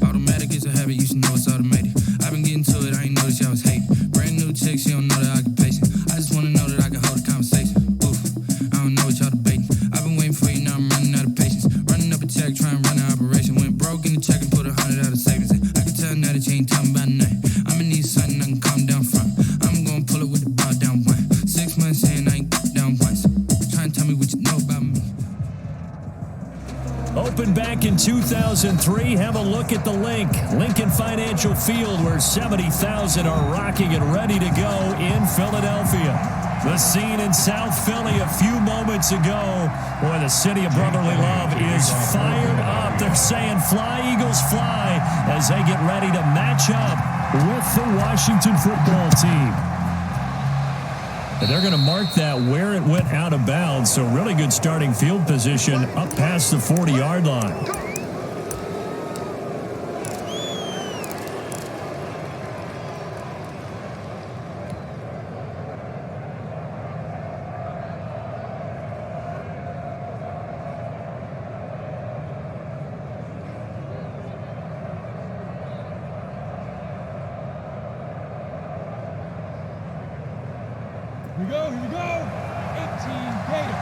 Automatic is a habit, you should know it's automated. I've been getting to it, I ain't noticed y'all was hating. Brand new chick, she don't know the occupation. I just wanna know that I can hold a conversation. Oof, I don't know what y'all debating. I've been waiting for you, now I'm running out of patience. Running up a check, trying to run an operation. Went broke in the check and put 100 out of savings. I can tell now that you ain't talking about nothing. I'ma need something I can calm down from. I'm gonna pull it with the bow down one. 6 months in, I ain't down once. Try and tell me what you know about me. Opened back in 2003. Have a look at the link. Lincoln Financial Field, where 70,000 are rocking and ready to go in Philadelphia. The scene in South Philly a few moments ago. Boy, the city of brotherly love is fired up. They're saying fly, Eagles, fly, as they get ready to match up with the Washington football team. And they're going to mark that where it went out of bounds. So really good starting field position up past the 40-yard line. Here we go, 18 Gator.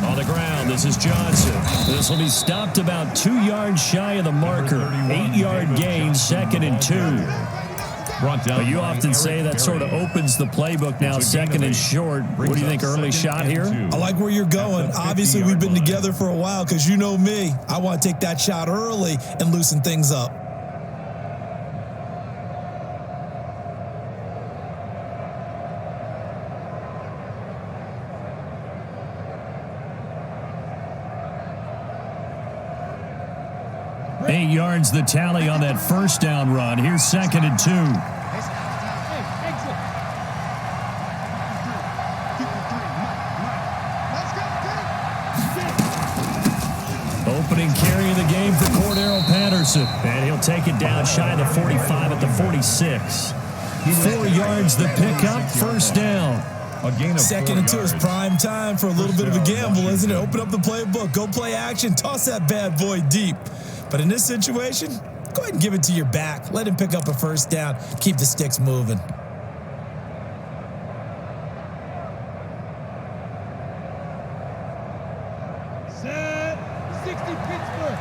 On the ground, this is Johnson. This will be stopped about 2 yards shy of the marker. 8-yard gain, 2nd and 2. But you often say that sort of opens the playbook now, 2nd and short. What do you think, early shot here? I like where you're going. Obviously, we've been together for a while because you know me. I want to take that shot early and loosen things up. Eight yards the tally on that first down run. Here's 2nd and 2. Opening carry of the game for Cordero Patterson. And he'll take it down shy of the 45 at the 46. 4 yards the pickup, first down. 2nd and 2 is prime time for a little bit of a gamble, isn't it? Open up the playbook, go play action, toss that bad boy deep. But in this situation, go ahead and give it to your back. Let him pick up a first down, keep the sticks moving. Set, 60 Pittsburgh.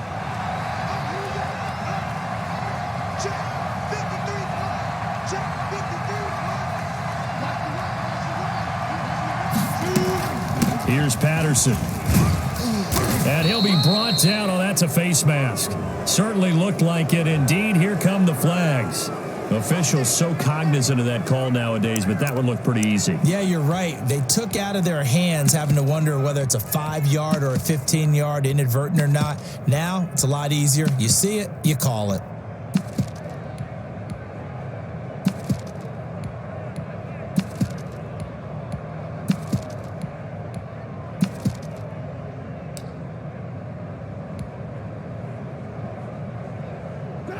Check, 53. Check, 53. Here's Patterson. And he'll be brought down. Oh, that's a face mask. Certainly looked like it. Indeed, here come the flags. Officials so cognizant of that call nowadays, but that would look pretty easy. Yeah, you're right. They took out of their hands having to wonder whether it's a 5-yard or a 15-yard inadvertent or not. Now, it's a lot easier. You see it, you call it.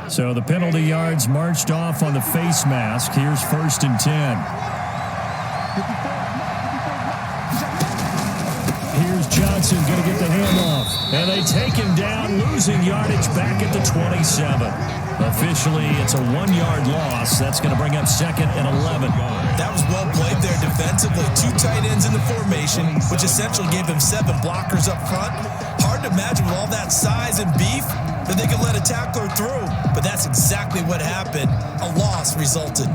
So the penalty yards marched off on the face mask. Here's 1st and 10. Here's Johnson going to get the handoff. And they take him down, losing yardage back at the 27. Officially, it's a 1-yard loss. That's going to bring up 2nd and 11. That was well played there defensively. 2 tight ends in the formation, which essentially gave him 7 blockers up front. Hard to imagine with all that size and beef that they could let a tackler through. But that's exactly what happened. A loss resulted.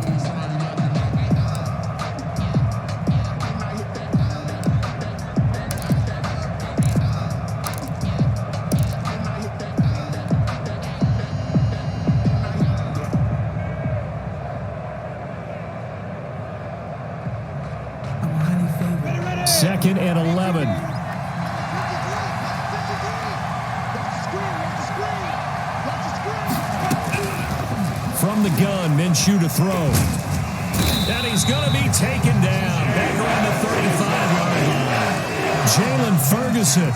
2nd and 11. From the gun, Minshew to throw. And he's going to be taken down. Back around the 35-yard line. Jalen Ferguson.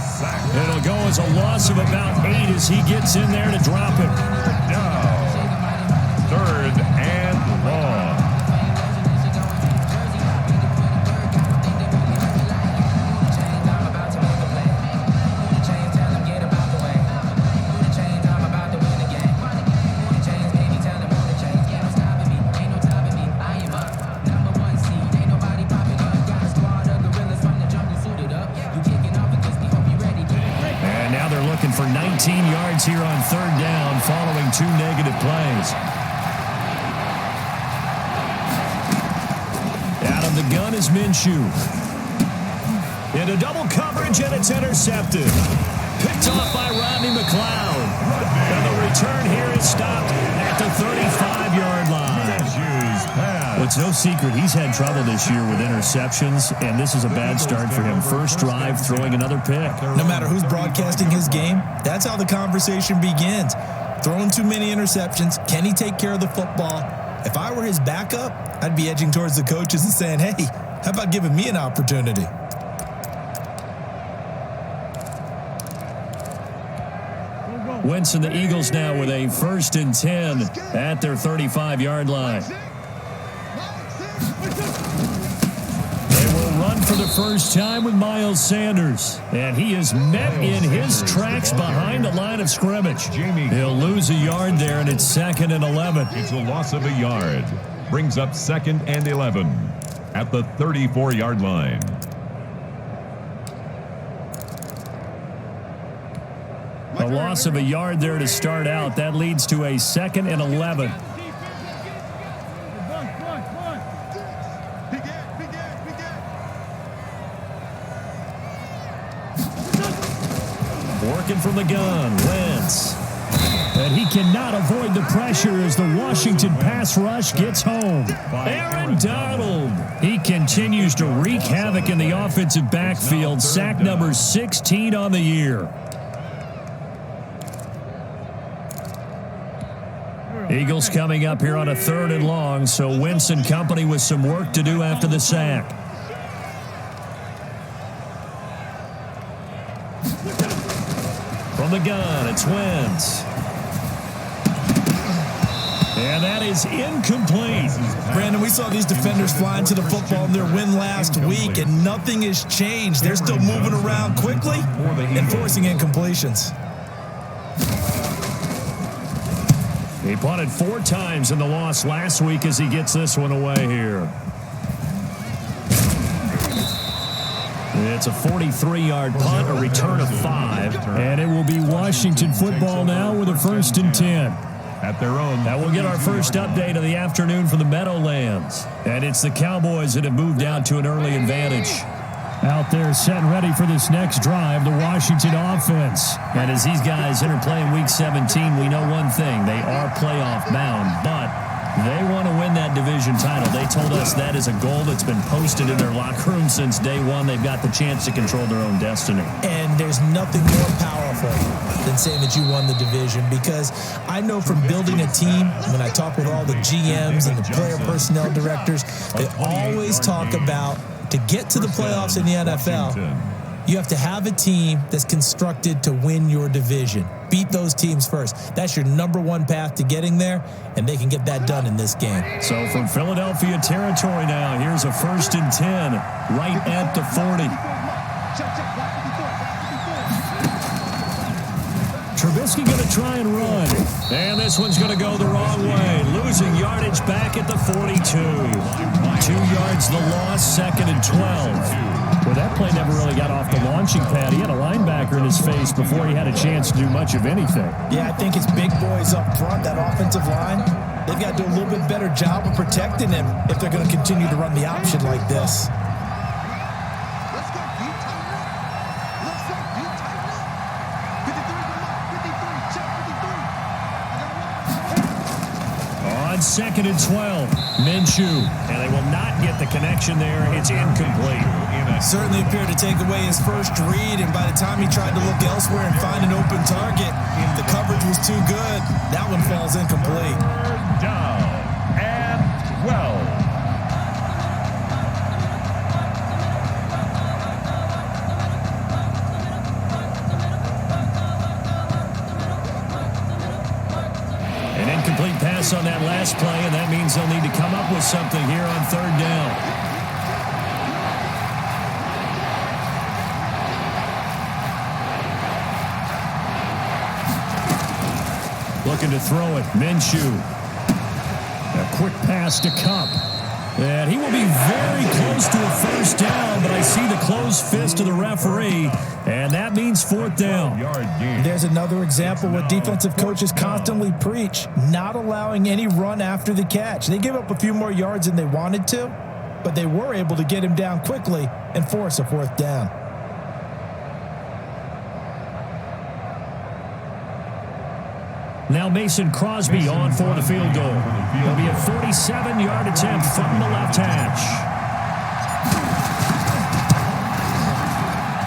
It'll go as a loss of about 8 as he gets in there to drop it. Now, 3rd and long. For 19 yards here on 3rd down following 2 negative plays. Out of the gun is Minshew. Into double coverage, and it's intercepted. Picked off by Rodney McLeod. And the return here is stopped at the 35-yard line. Well, it's no secret he's had trouble this year with interceptions, and this is a bad start for him. First drive, throwing another pick. No matter who's broadcasting his game, that's how the conversation begins. Throwing too many interceptions. Can he take care of the football? If I were his backup, I'd be edging towards the coaches and saying, hey, how about giving me an opportunity? Wentz and the Eagles now with a 1st and 10 at their 35-yard line. They will run for the first time with Miles Sanders. And he is met in his tracks behind the line of scrimmage. He'll lose a yard there, and it's 2nd and 11. It's a loss of a yard. Brings up 2nd and 11 at the 34-yard line. A loss of a yard there to start out. That leads to a 2nd and 11. Working from the gun, Wentz. And he cannot avoid the pressure as the Washington pass rush gets home. Aaron Donald. He continues to wreak havoc in the offensive backfield. Sack number 16 on the year. Eagles coming up here on a 3rd and long, so Wentz and company with some work to do after the sack. From the gun, it's Wentz. And that is incomplete. Brandon, we saw these defenders flying to the football in their win last week, and nothing has changed. They're still moving around quickly and forcing incompletions. He punted 4 times in the loss last week as he gets this one away here. It's a 43-yard punt, a return of 5. And it will be Washington football now with a 1st and 10. At their own. Now we'll get our first update of the afternoon from the Meadowlands. And it's the Cowboys that have moved out to an early advantage. Out there set and ready for this next drive, the Washington offense. And as these guys interplay in Week 17, we know one thing. They are playoff bound, but they want to win that division title. They told us that is a goal that's been posted in their locker room since day one. They've got the chance to control their own destiny. And there's nothing more powerful than saying that you won the division, because I know from building a team, when I talk with all the GMs and the player personnel directors, they always talk about, to get to the playoffs in the NFL, you have to have a team that's constructed to win your division. Beat those teams first. That's your #1 path to getting there, and they can get that done in this game. So from Philadelphia territory now, here's a 1st and 10 right at the 40. Trubisky going to try and run. And this one's going to go the wrong way. Losing yardage back at the 42. 2 yards the loss, 2nd and 12. Well, that play never really got off the launching pad. He had a linebacker in his face before he had a chance to do much of anything. Yeah, I think it's big boys up front, that offensive line. They've got to do a little bit better job of protecting him if they're going to continue to run the option like this. On 2nd and 12, Minshew. And they will not get the connection there. It's incomplete. Certainly appeared to take away his first read, and by the time he tried to look elsewhere and find an open target, the coverage was too good. That one falls incomplete. Down and 12. An incomplete pass on that last play, and that means they'll need to come up with something here on third down. Looking to throw it. Minshew. A quick pass to Cup. And he will be very close to a first down, but I see the closed fist of the referee, and that means fourth down. There's another example what defensive coaches constantly preach, not allowing any run after the catch. They give up a few more yards than they wanted to, but they were able to get him down quickly and force a fourth down. Now Mason Crosby on for the field goal. It'll be a 47-yard attempt from the left hash.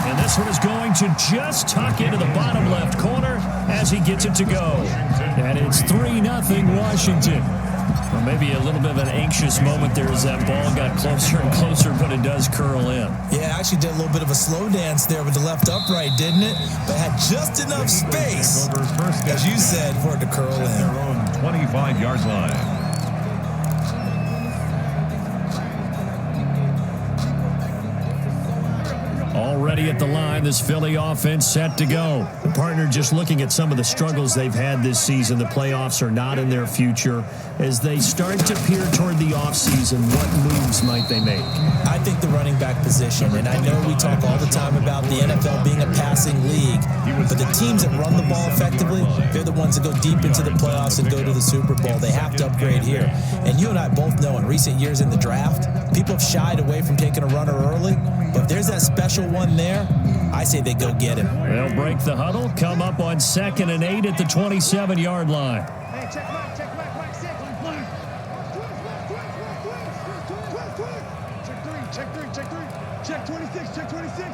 And this one is going to just tuck into the bottom left corner as he gets it to go. And it's 3-0 Washington. Well, maybe a little bit of an anxious moment there as that ball got closer and closer, but it does curl in. Yeah, actually did a little bit of a slow dance there with the left upright, didn't it? But had just enough space, as you said, for it to curl in. Their own 25-yard line. Already at the line, this Philly offense set to go. The partner just looking at some of the struggles they've had this season. The playoffs are not in their future. As they start to peer toward the offseason, what moves might they make? I think the running back position, and I know we talk all the time about the NFL being a passing league, but the teams that run the ball effectively, they're the ones that go deep into the playoffs and go to the Super Bowl. They have to upgrade here. And you and I both know in recent years in the draft, people have shied away from taking a runner early, but if there's that special one there, I say they go get him. They'll break the huddle, come up on 2nd and 8 at the 27-yard line. Hey, check Mike, 6. Check 26, check 26.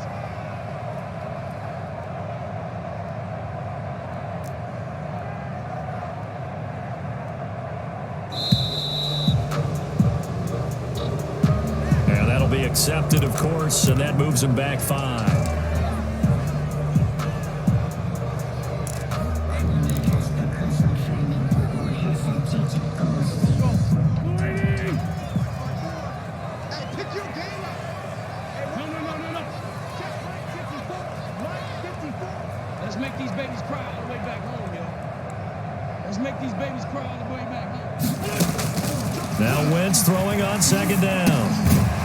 And that'll be accepted, of course, and that moves him back 5. Now Wentz throwing on 2nd down.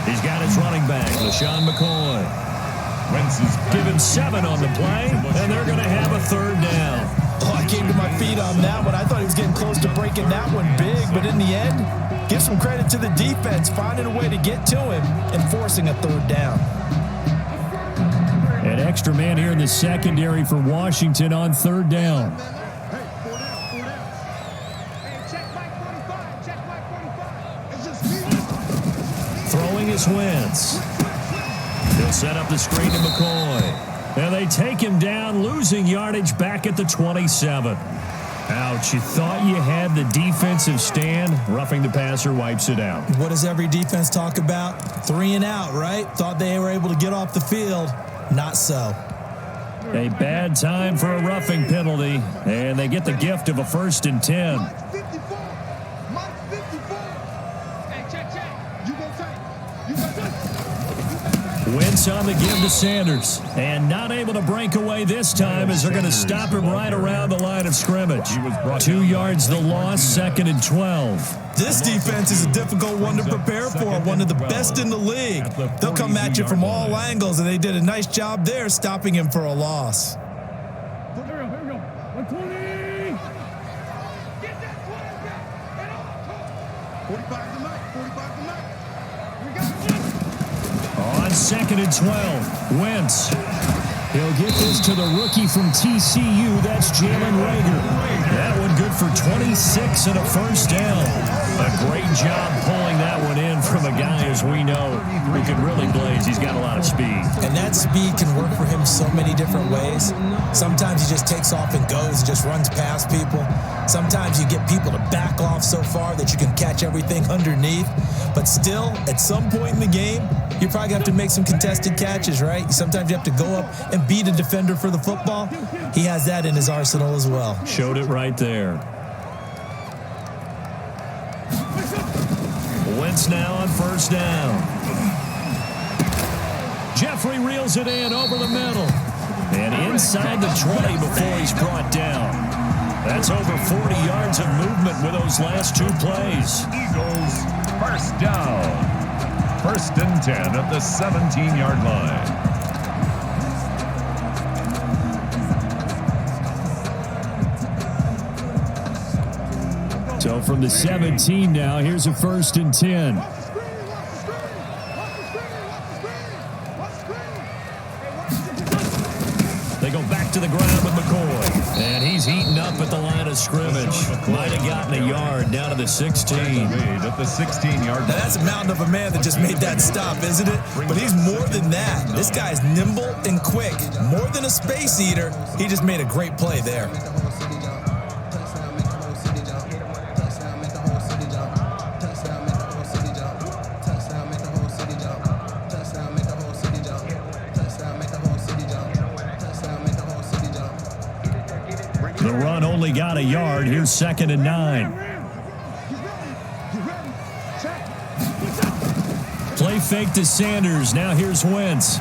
He's got his running back, LaShawn McCoy. Wentz is Give him 7 on the play, and they're going to have a 3rd down. Oh, I came to my feet on that one. I thought he was getting close to breaking that one big, but in the end, give some credit to the defense, finding a way to get to him and forcing a 3rd down. An extra man here in the secondary for Washington on 3rd down. Throwing is Wentz. He'll set up the screen to McCoy. And they take him down, losing yardage back at the 27. Ouch, you thought you had the defensive stand. Roughing the passer wipes it out. What does every defense talk about? 3 and out, right? Thought they were able to get off the field. Not so. A bad time for a roughing penalty, and they get the gift of a 1st and 10. Mike 54. Hey, check. You go tight. Wentz on the give to Sanders, and not able to break away this time as they're going to stop him right around the line of scrimmage. 2 yards the loss, 2nd and 12. This defense is a difficult one to prepare for, one of the best in the league. They'll come at you from all angles, and they did a nice job there stopping him for a loss. Here we go. 120. Get that 20 back. And all. 45 to Mike. We got it. On 2nd and 12, Wentz. He'll get this to the rookie from TCU. That's Jalen Reagor. That one good for 26 and a 1st down. A great job pulling that one in from a guy, as we know, who can really blaze. He's got a lot of speed. And that speed can work for him so many different ways. Sometimes he just takes off and goes, just runs past people. Sometimes you get people to back off so far that you can catch everything underneath. But still, at some point in the game, you're probably going to have to make some contested catches, right? Sometimes you have to go up and beat a defender for the football. He has that in his arsenal as well. Showed it right there. Wentz now on first down. Jeffrey reels it in over the middle. And inside the 20 before he's brought down. That's over 40 yards of movement with those last two plays. Eagles, first down. 1st and 10 at the 17-yard line. So from the 17 now, here's a 1st and 10. They go back to the ground with McCoy. And he's eaten up at the line of scrimmage. Might have gotten a yard down to the 16. At the 16-yard line. Now that's a mountain of a man that just made that stop, isn't it? But he's more than that. This guy's nimble and quick. More than a space eater. He just made a great play there. The run only got a yard. Here's 2nd and 9. Play fake to Sanders. Now here's Wentz.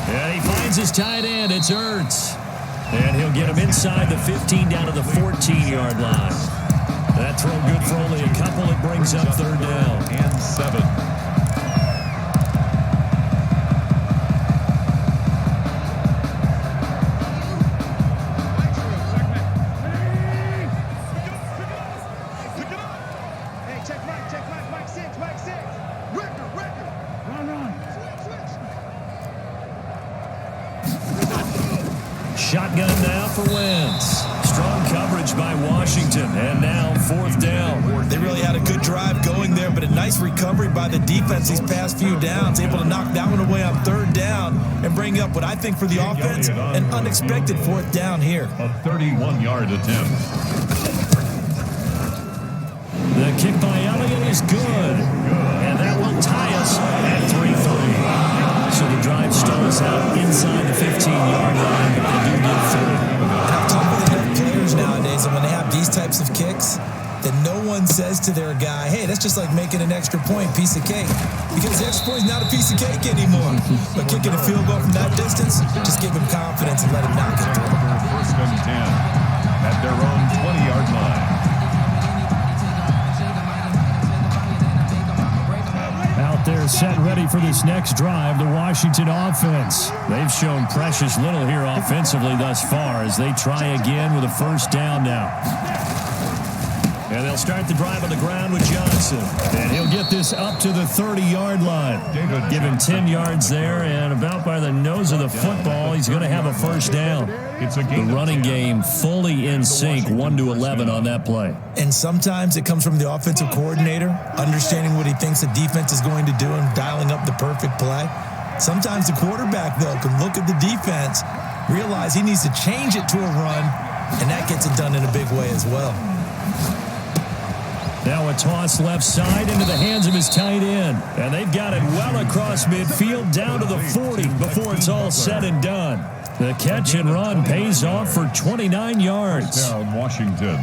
And he finds his tight end. It's Ertz. And he'll get him inside the 15 down to the 14-yard line. That throw good for only a couple. It brings up 3rd down. And 7. Shotgun now for Wentz. Strong coverage by Washington. And now 4th down. They really had a good drive going there, but a nice recovery by the defense these past few downs. Able to knock that one away on 3rd down and bring up what I think for the offense, an unexpected 4th down here. A 31-yard attempt. The kick by Elliott is good. And that will tie us at 3-3. So the drive stalls out inside the 15-yard line, but they do get 3. I've talked with enough players nowadays, and when they have these types of kicks, that no one says to their guy, hey, that's just like making an extra point, piece of cake. Because the extra point is not a piece of cake anymore. But kicking a field goal from that distance, just give him confidence and let him knock it through. 1st and 10 at their own 20-yard line. Out there set ready for this next drive, the Washington offense. They've shown precious little here offensively thus far as they try again with a 1st down now. And they'll start the drive on the ground with Johnson. And he'll get this up to the 30-yard line. Give him 10 yards there, and about by the nose of the football, he's going to have a 1st down. The running game fully in sync, 1-11 on that play. And sometimes it comes from the offensive coordinator, understanding what he thinks the defense is going to do and dialing up the perfect play. Sometimes the quarterback, though, can look at the defense, realize he needs to change it to a run, and that gets it done in a big way as well. Now a toss left side into the hands of his tight end. And they've got it well across midfield down to the 40 before it's all said and done. The catch and run pays off for 29 yards. Down Washington.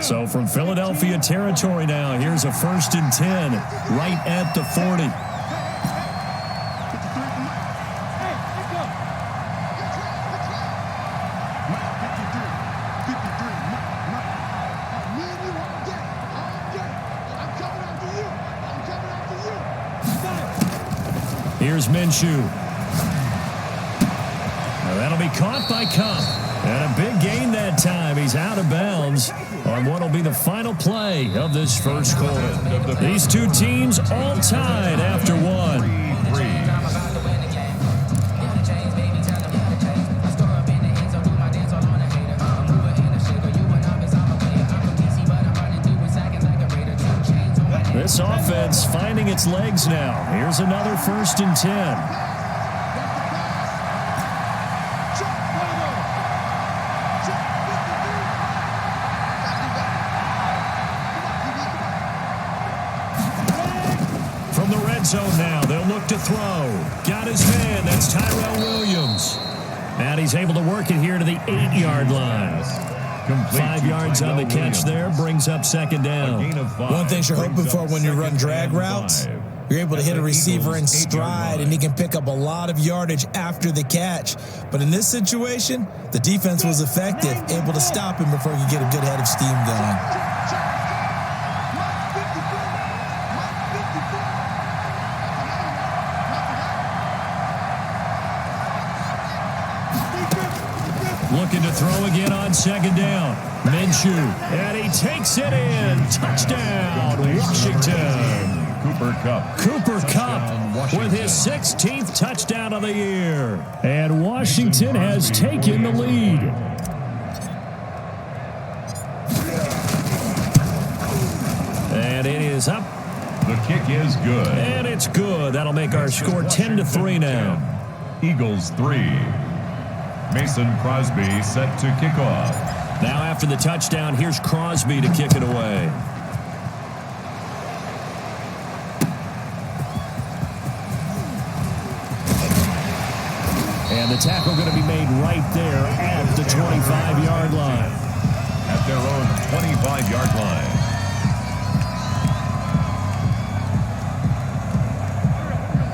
So from Philadelphia territory now, here's a 1st and 10 right at the 40. Here's Minshew. Now that'll be caught by Cup. And a big gain that time. He's out of bounds on what will be the final play of this 1st quarter. These two teams all tied after one. This offense finding its legs now. Here's another 1st and 10. From the red zone now, they'll look to throw. Got his man. That's Tyrell Williams. And he's able to work it here to the 8-yard line. 5 yards on the catch there, brings up 2nd down. One thing you're hoping for when you run drag routes, you're able to hit a receiver in stride, and he can pick up a lot of yardage after the catch. But in this situation, the defense was effective, able to stop him before he could get a good head of steam going. Looking to throw again on 2nd down. Minshew, and he takes it in. Touchdown, Washington. Cooper Kupp with his 16th touchdown of the year. And Washington has taken the lead. And it is up. The kick is good. And it's good. That'll make our score 10-3 now. Eagles 3. Mason Crosby set to kick off. Now after the touchdown, here's Crosby to kick it away. And the tackle going to be made right there at the 25-yard line. At their own 25-yard line.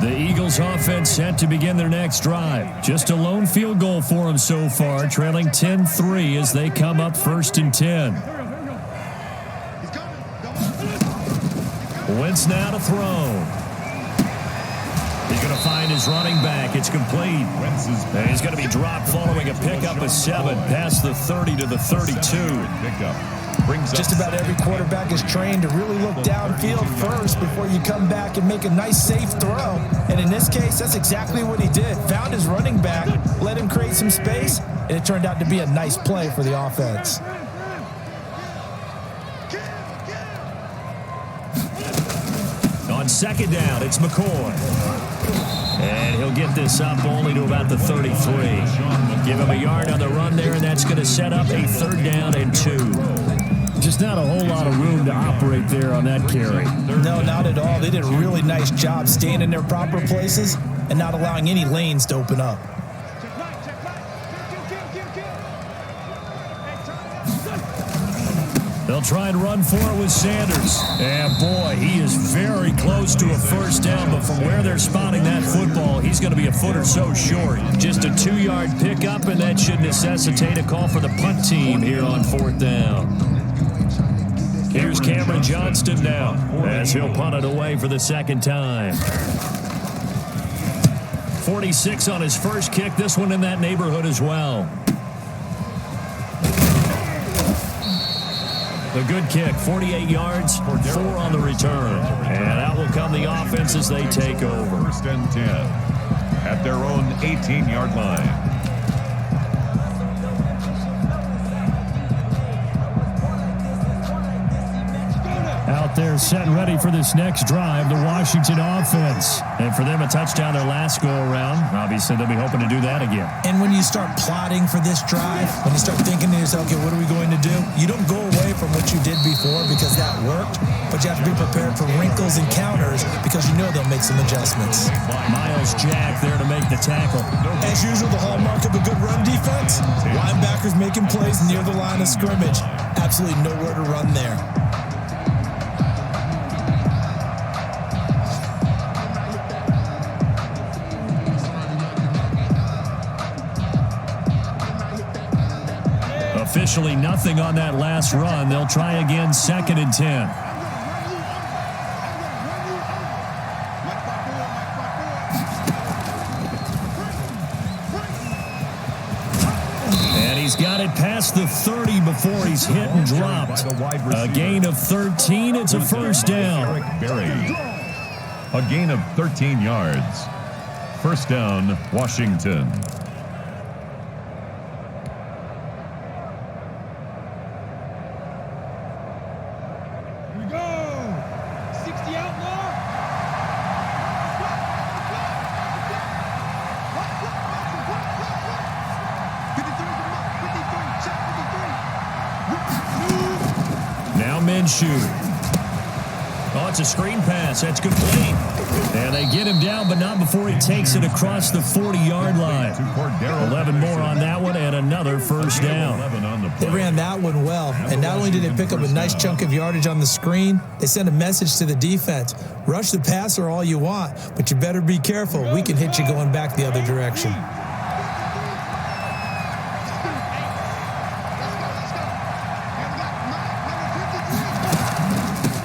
The Eagles offense set to begin their next drive. Just a lone field goal for them so far, trailing 10-3 as they come up 1st and 10. Wentz now to throw. He's going to find his running back. It's complete. And he's going to be dropped following a pickup of 7 past the 30 to the 32. Just about every quarterback is trained to really look downfield first before you come back and make a nice, safe throw. And in this case, that's exactly what he did. Found his running back, let him create some space, and it turned out to be a nice play for the offense. On 2nd down, it's McCoy. And he'll get this up only to about the 33. Give him a yard on the run there, and that's going to set up a 3rd down and 2. Just not a whole lot of room to operate there on that carry. No, not at all. They did a really nice job staying in their proper places and not allowing any lanes to open up. They'll try and run for it with Sanders. And boy, he is very close to a 1st down, but from where they're spotting that football, he's going to be a foot or so short. Just a 2-yard pickup, and that should necessitate a call for the punt team here on 4th down. Here's Cameron Johnston now as he'll punt it away for the 2nd time. 46 on his first kick. This one in that neighborhood as well. The good kick, 48 yards, 4 on the return. And out will come the offense as they take over. 1st and 10 at their own 18-yard line. Out there set and ready for this next drive, the Washington offense. And for them, a touchdown their last go-around. Obviously, they'll be hoping to do that again. And when you start plotting for this drive, when you start thinking to yourself, okay, what are we going to do? You don't go away from what you did before because that worked, but you have to be prepared for wrinkles and counters because you know they'll make some adjustments. Miles Jack there to make the tackle. As usual, the hallmark of a good run defense, linebackers making plays near the line of scrimmage. Absolutely nowhere to run there. Officially nothing on that last run. They'll try again, 2nd and 10. And he's got it past the 30 before he's hit and dropped. A gain of 13. It's a 1st down. A gain of 13 yards. 1st down, Washington. Minshew. Oh, it's a screen pass. That's complete. And they get him down, but not before he takes it across the 40-yard line. 11 more on that one and another first down. They ran that one well, and not only did they pick up a nice chunk of yardage on the screen, they sent a message to the defense. Rush the passer all you want, but you better be careful. We can hit you going back the other direction.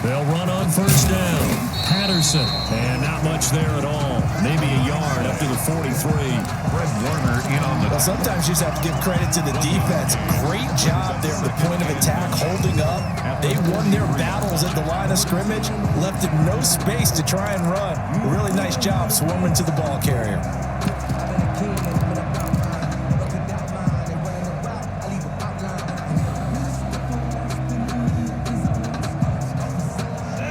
They'll run on first down. Patterson, and not much there at all. Maybe a yard up to the 43. Fred Warner in on the... Well, sometimes you just have to give credit to the defense. Great job there at the point of attack, holding up. They won their battles at the line of scrimmage, left them no space to try and run. Really nice job swarming to the ball carrier.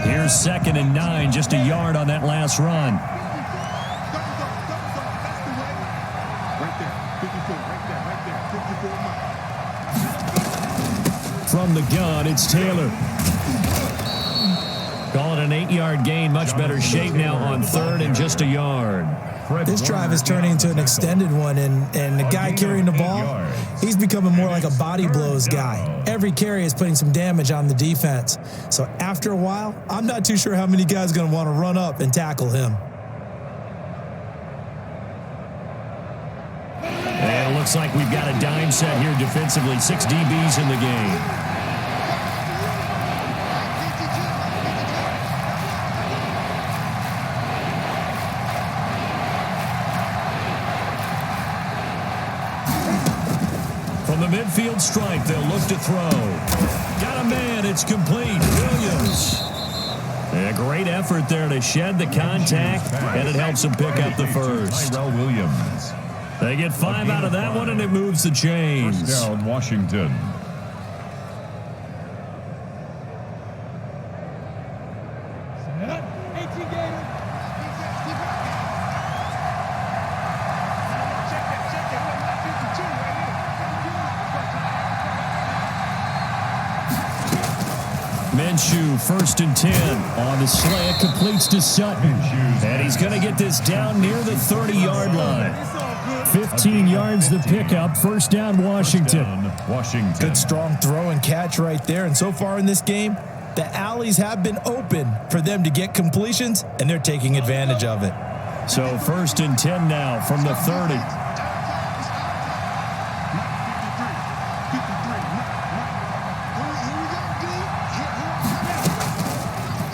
Here's 2nd and 9, just a yard on that last run. From the gun, it's Taylor. Call it an 8-yard gain. Much better shape now on 3rd and just a yard. This drive is turning into an extended one, and the guy carrying the ball, he's becoming more like a body blows guy. Every carry is putting some damage on the defense. So after a while, I'm not too sure how many guys are going to want to run up and tackle him. And it looks like we've got a dime set here defensively. 6 DBs in the game. The midfield stripe, they'll look to throw. Got a man, it's complete. Williams. A great effort there to shed the contact, and it helps him pick up the first. Tyrell Williams. They get 5 out of that one, and it moves the chains. First down, Washington. Minshew, 1st and 10. On the slant, completes to Sutton. And he's going to get this down near the 30-yard line. 15 yards the pickup. First down, Washington. Good strong throw and catch right there. And so far in this game, the alleys have been open for them to get completions, and they're taking advantage of it. So 1st and 10 now from the 30.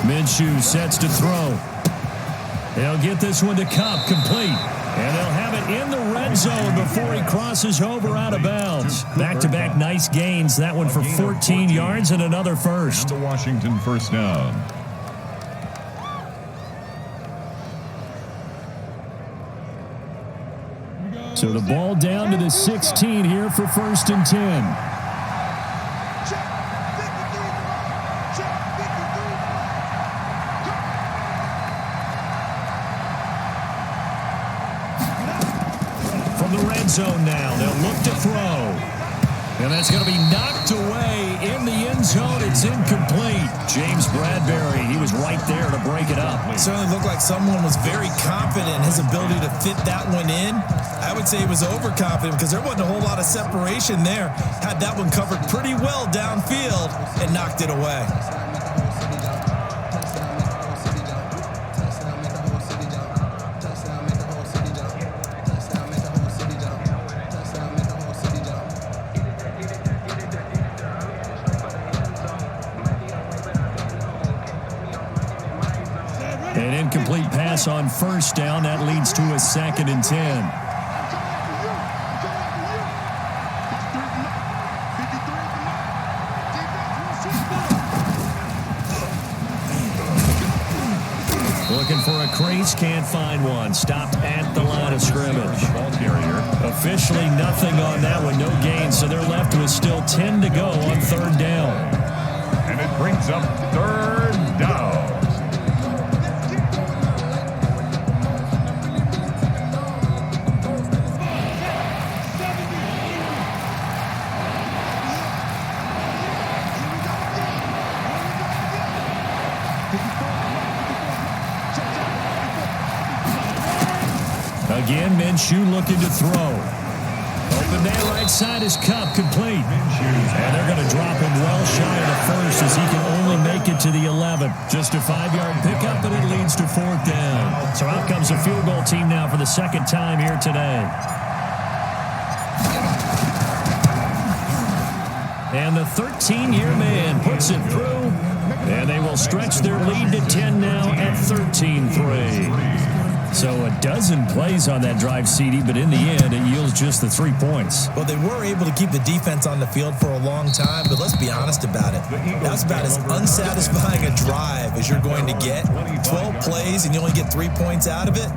Minshew sets to throw. They'll get this one to Cobb, complete. And they'll have it in the red zone before he crosses over out of bounds. Back-to-back nice gains. That one for 14 yards and another first. And the Washington first down. So the ball down to the 16 here for 1st and 10. Zone now. They'll look to throw. And that's going to be knocked away in the end zone. It's incomplete. James Bradbury, he was right there to break it up. It certainly looked like someone was very confident in his ability to fit that one in. I would say he was overconfident because there wasn't a whole lot of separation there. Had that one covered pretty well downfield and knocked it away. An incomplete pass on first down. That leads to a 2nd and 10. Looking for a crease, can't find one. Stopped at the line of scrimmage. Ball carrier. Officially nothing on that one, no gain, so they're left with still 10 to go on 3rd down. And it brings up 3rd down. again, Minshew looking to throw. Open that right side is Cup, complete. And they're going to drop him well shy of the first as he can only make it to the 11. Just a 5-yard pickup, and it leads to 4th down. So out comes a field goal team now for the second time here today. And the 13-year man puts it through, and they will stretch their lead to 10 now at 13-3. So a dozen plays on that drive, CD, but in the end, it yields just the 3 points. Well, they were able to keep the defense on the field for a long time, but let's be honest about it. That's about as unsatisfying a drive as you're going to get. 12 plays, and you only get 3 points out of it.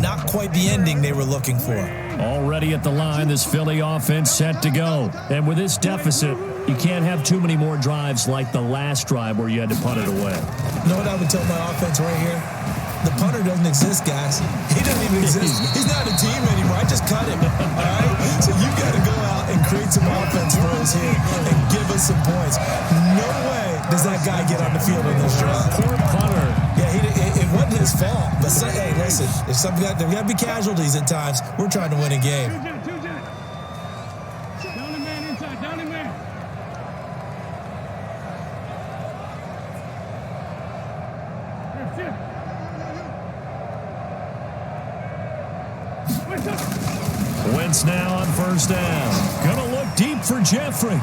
Not quite the ending they were looking for. Already at the line, this Philly offense set to go. And with this deficit, you can't have too many more drives like the last drive where you had to punt it away. You know what I would tell my offense right here? The punter doesn't exist, guys. He doesn't even exist. He's not a team anymore. I just cut him, all right? So you got to go out and create some offense for us here and give us some points. No way does that guy get on the field in this drive. Poor punter. Yeah, it wasn't his fault. But hey, listen, if there got to be casualties at times. We're trying to win a game. Down the man inside, down the man. Wentz now on 1st down. Gonna look deep for Jeffrey.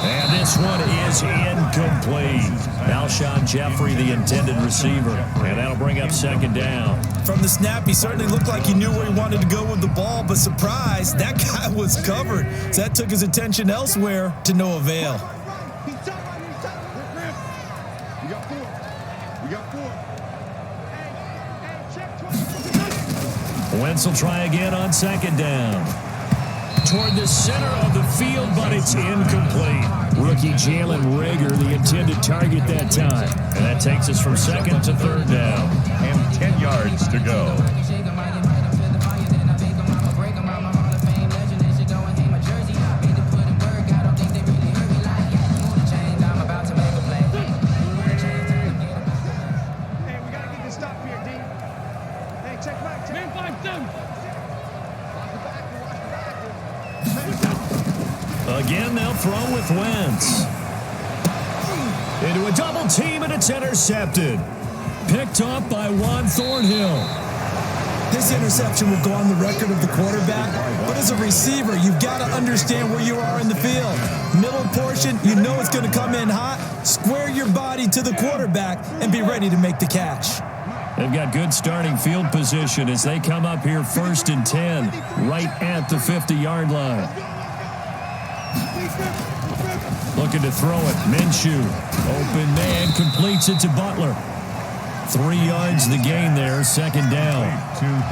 And this one is incomplete. Alshon Jeffrey, the intended receiver. And that'll bring up 2nd down. From the snap, he certainly looked like he knew where he wanted to go with the ball, but surprise, that guy was covered. So that took his attention elsewhere to no avail. You got 4. You got 4. Hey, check twice. Wentz will try again on 2nd down. Toward the center of the field, but it's incomplete. Rookie Jalen Reagor, the intended target that time. And that takes us from 2nd to 3rd down. And 10 yards to go. Hey, we got to get this stop here, D. Hey, check back. Man, 5-7. Again, they'll throw with Wentz. Into a double team, and it's intercepted. Picked off by Juan Thornhill. This interception will go on the record of the quarterback, but as a receiver, you've got to understand where you are in the field. Middle portion, you know it's going to come in hot. Square your body to the quarterback and be ready to make the catch. They've got good starting field position as they come up here 1st and 10, right at the 50-yard line. Looking to throw it. Minshew. Open man. Completes it to Butler. 3 yards the gain there. 2nd down.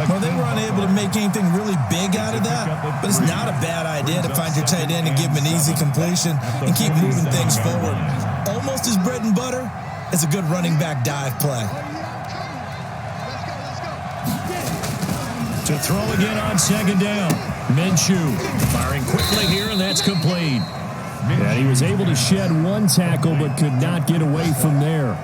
Well, they were unable to make anything really big out of that, but it's not a bad idea to find your tight end and give him an easy completion and keep moving things forward. Almost as bread and butter as a good running back dive play. To throw again on 2nd down. Minshew firing quickly here, and that's complete. And he was able to shed 1 tackle, but could not get away from there.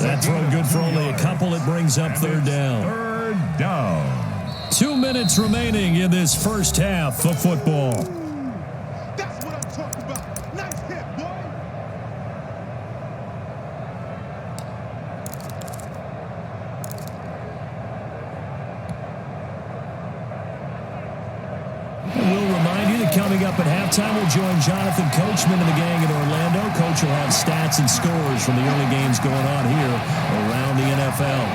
That throw good for only a couple. It brings up 3rd down. 3rd down. 2 minutes remaining in this first half of football. That's what I'm talking about. Nice hit, boy. We'll remind you that coming up at halftime, we'll join Jonathan Coachman and the gang in Orlando. Coach will have stats and scores from the early games going on here around the NFL.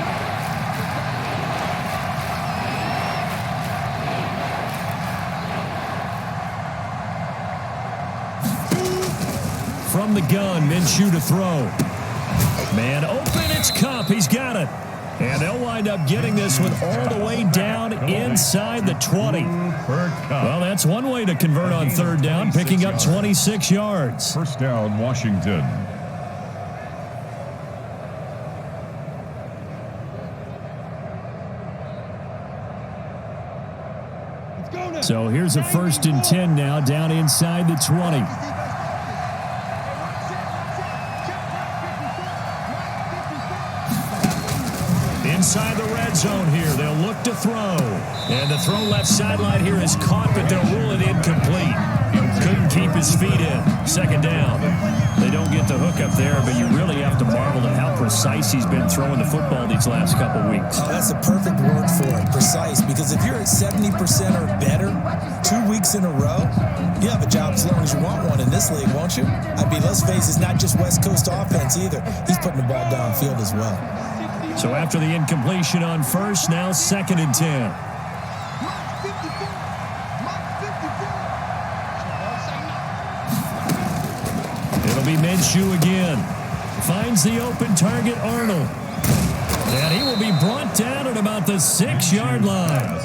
From the gun, Minshew to throw. Man open, it's Cup. He's got it. And they'll wind up getting this one all the way down inside the 20. Well, that's one way to convert on 3rd down, picking up 26 yards. 1st down, Washington. So here's a 1st and 10 now, down inside the 20. inside the red zone here. They'll look to throw. And the throw left sideline here is caught, but they'll rule it incomplete. Couldn't keep his feet in. Second down. They don't get the hook up there, but you really have to marvel at how precise he's been throwing the football these last couple weeks. Oh, that's a perfect word for it, precise, because if you're at 70% or better 2 weeks in a row, you have a job as long as you want one in this league, won't you? I mean, let's face it, it's not just West Coast offense either. He's putting the ball downfield as well. So after the incompletion on first, now 2nd and 10. It'll be Minshew again. Finds the open target, Arnold. And he will be brought down at about the 6-yard line.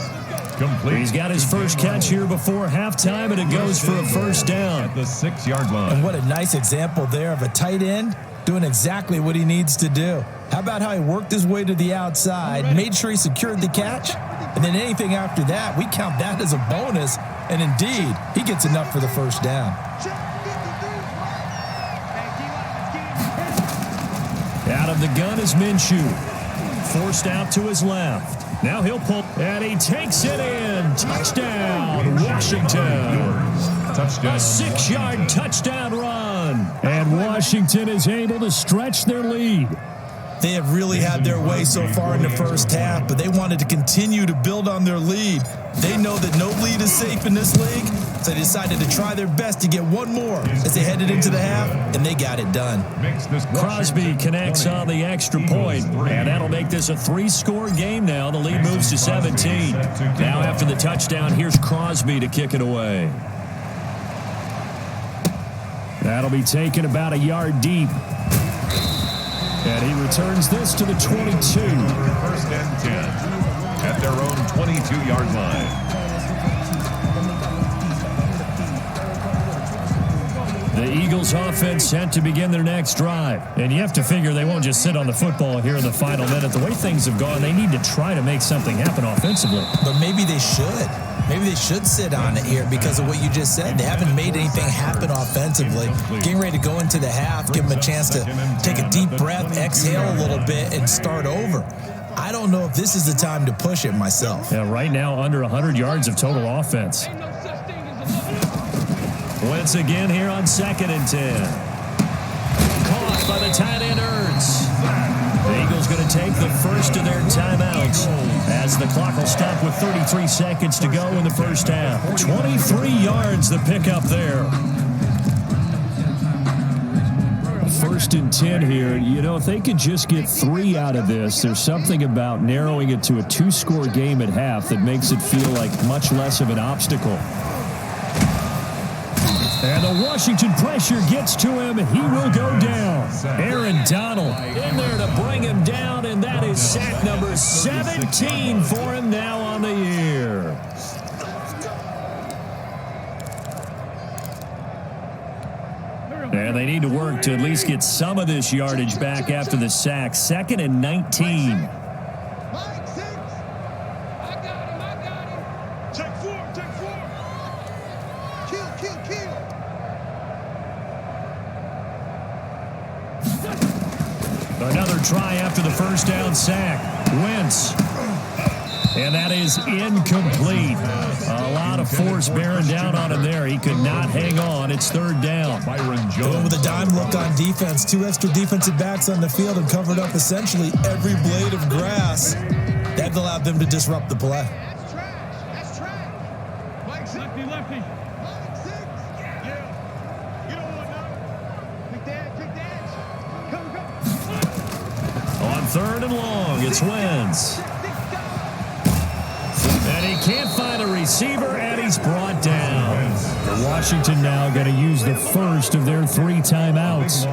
Complete. He's got his first catch here before halftime, and it goes for a first down. At the 6-yard line. And what a nice example there of a tight end doing exactly what he needs to do. How about how he worked his way to the outside, made sure he secured the catch, and then anything after that, we count that as a bonus, and indeed, he gets enough for the first down. Out of the gun is Minshew. Forced out to his left. Now he'll pull, and he takes it in. Touchdown, Washington. Touchdown. A 6-yard touchdown run. And Washington is able to stretch their lead. They have really had their way so far in the first half, but they wanted to continue to build on their lead. They know that no lead is safe in this league, so they decided to try their best to get one more as they headed into the half, and they got it done. Crosby connects on the extra point, and that'll make this a 3-score game now. The lead moves to 17. Now after the touchdown, here's Crosby to kick it away. That'll be taken about a yard deep. And he returns this to the 22. 1st and 10 at their own 22-yard line. The Eagles offense set to begin their next drive. And you have to figure they won't just sit on the football here in the final minute. The way things have gone, they need to try to make something happen offensively. But maybe they should. Maybe they should sit on it here because of what you just said. They haven't made anything happen offensively. Getting ready to go into the half, give them a chance to take a deep breath, exhale a little bit, and start over. I don't know if this is the time to push it myself. Yeah, right now under 100 yards of total offense. Once again here on 2nd and 10. Caught by the tight end Ertz. The Eagles going to take the first of their timeouts as the clock will stop with 33 seconds to go in the first half. 23 yards the pickup there. 1st and 10 here. You know, if they could just get 3 out of this, there's something about narrowing it to a 2-score game at half that makes it feel like much less of an obstacle. And the Washington pressure gets to him. He will go down. Aaron Donald in there to bring him down, and that is sack number 17 for him now on the year. And they need to work to at least get some of this yardage back after the sack. 2nd and 19. Another try after the first down sack. Wentz. And that is incomplete. A lot of force bearing down on him there. He could not hang on. It's 3rd down. Going with a dime look on defense. 2 extra defensive backs on the field and covered up essentially every blade of grass. That allowed them to disrupt the play. That's trash. That's trash. Mike's lefty, lefty. Mike 6. Yeah. You don't want none. Quick dash. Come. On 3rd and long, it's Wentz. And he can't find a receiver, and he's brought down. Washington now going to use the first of their 3 timeouts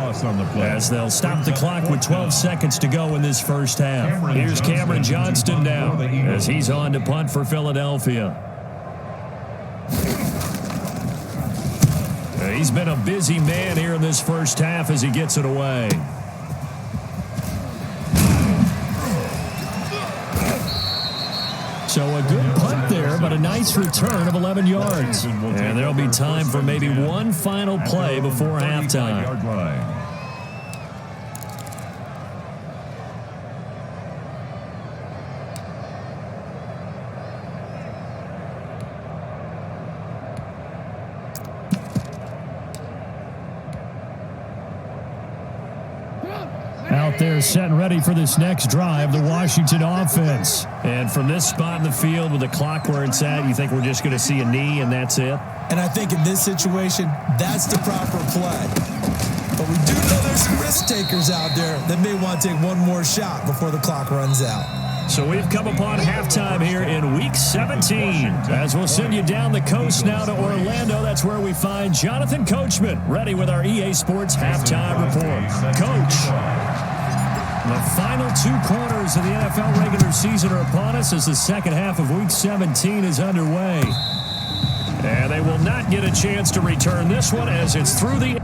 as they'll stop the clock with 12 seconds to go in this first half. Here's Cameron Johnston now as he's on to punt for Philadelphia. He's been a busy man here in this first half as he gets it away. So a good punt there, but a nice return of 11 yards. And there'll be time for maybe one final play before halftime. there set and ready for this next drive, the Washington offense. And from this spot in the field with the clock where it's at, you think we're just going to see a knee and that's it? And I think in this situation, that's the proper play. But we do know there's some risk takers out there that may want to take one more shot before the clock runs out. So we've come upon halftime here in Week 17. As we'll send you down the coast now to Orlando, that's where we find Jonathan Coachman ready with our EA Sports halftime report. Coach, the final 2 quarters of the NFL regular season are upon us as the second half of Week 17 is underway. And they will not get a chance to return this one as it's through the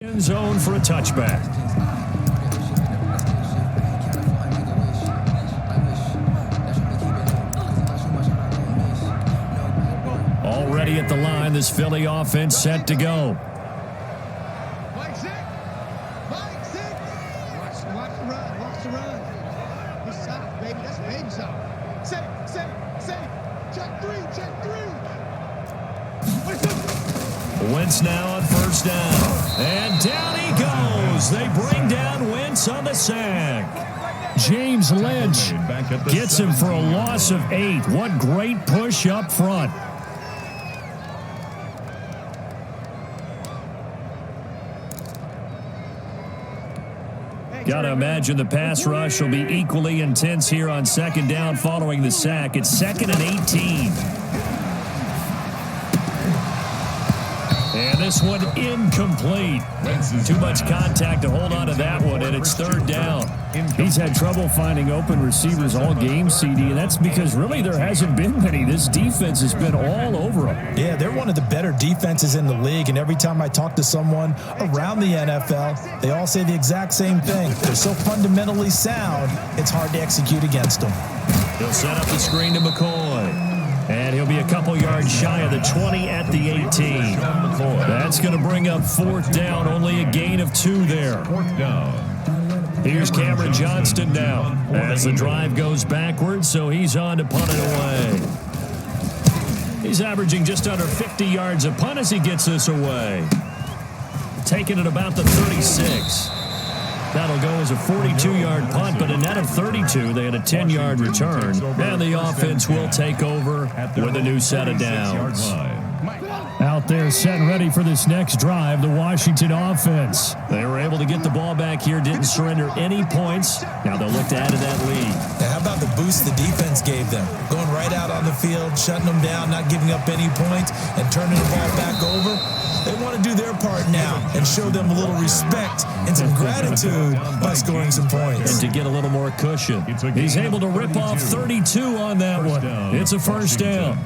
end zone for a touchback. Already at the line, this Philly offense set to go. Mike six. Watch the run. This side, baby. That's baby side. Set. Check three. Wentz now on first down. And down he goes. They bring down Wentz on the sack. James Lynch gets him for a loss of 8. What great push up front. Got to imagine the pass rush will be equally intense here on second down following the sack. It's 2nd and 18. And this one incomplete. Too much contact to hold on to that one, and it's 3rd down. He's had trouble finding open receivers all game, CD, and that's because really there hasn't been many. This defense has been all over them. Yeah, they're one of the better defenses in the league, and every time I talk to someone around the NFL, they all say the exact same thing. They're so fundamentally sound, it's hard to execute against them. He'll set up the screen to McCoy. And he'll be a couple yards shy of the 20 at the 18. That's going to bring up 4th down, only a gain of 2 there. 4th down. Here's Cameron Johnston now as the drive goes backwards, so he's on to punt it away. He's averaging just under 50 yards a punt as he gets this away. Taking it about the 36. That'll go as a 42-yard punt, but a net of 32. They had a 10-yard return, and the offense will take over with a new set of downs. Out there set and ready for this next drive, the Washington offense. They were able to get the ball back here, didn't surrender any points. Now they'll look to add to that lead. Now, how about the boost the defense gave them? Going right out on the field, shutting them down, not giving up any points, and turning the ball back over. They want to do their part now and show them a little respect and some gratitude by scoring some points. And to get a little more cushion. He's able to rip off 32 on that one. It's a 1st down.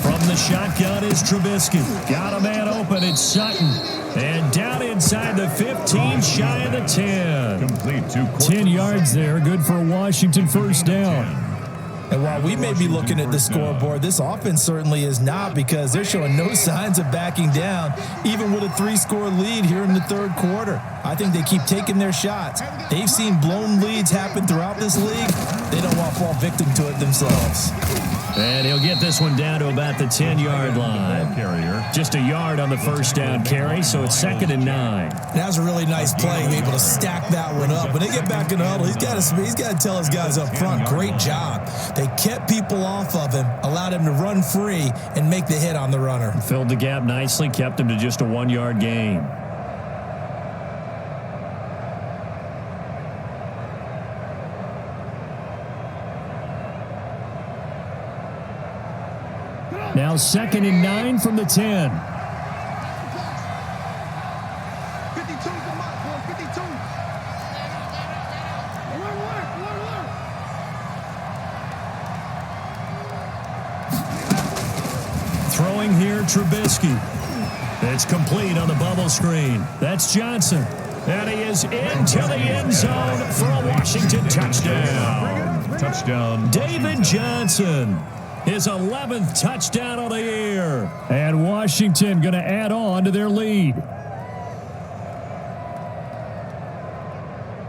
From the shotgun is Trubisky. Got a man open. It's Sutton. And down inside the 15, shy of the 10. Complete 10 yards there. Good for a Washington 1st down. And while we may be looking at the scoreboard, this offense certainly is not, because they're showing no signs of backing down, even with a 3-score lead here in the 3rd quarter. I think they keep taking their shots. They've seen blown leads happen throughout this league. They don't want to fall victim to it themselves. And he'll get this one down to about the 10-yard line. Just a yard on the 1st down carry, so it's 2nd and 9. That was a really nice play, able to stack that one up. When they get back in the huddle, he's got to tell his guys up front, great job. They kept people off of him, allowed him to run free and make the hit on the runner. Filled the gap nicely, kept him to just a 1-yard gain. Now 2nd and 9 from the 10. 52's the mark, boy. 52. Alert. Throwing here, Trubisky. It's complete on the bubble screen. That's Johnson. And he is into the end zone for a Washington touchdown. Touchdown. David Johnson. His 11th touchdown of the year. And Washington going to add on to their lead.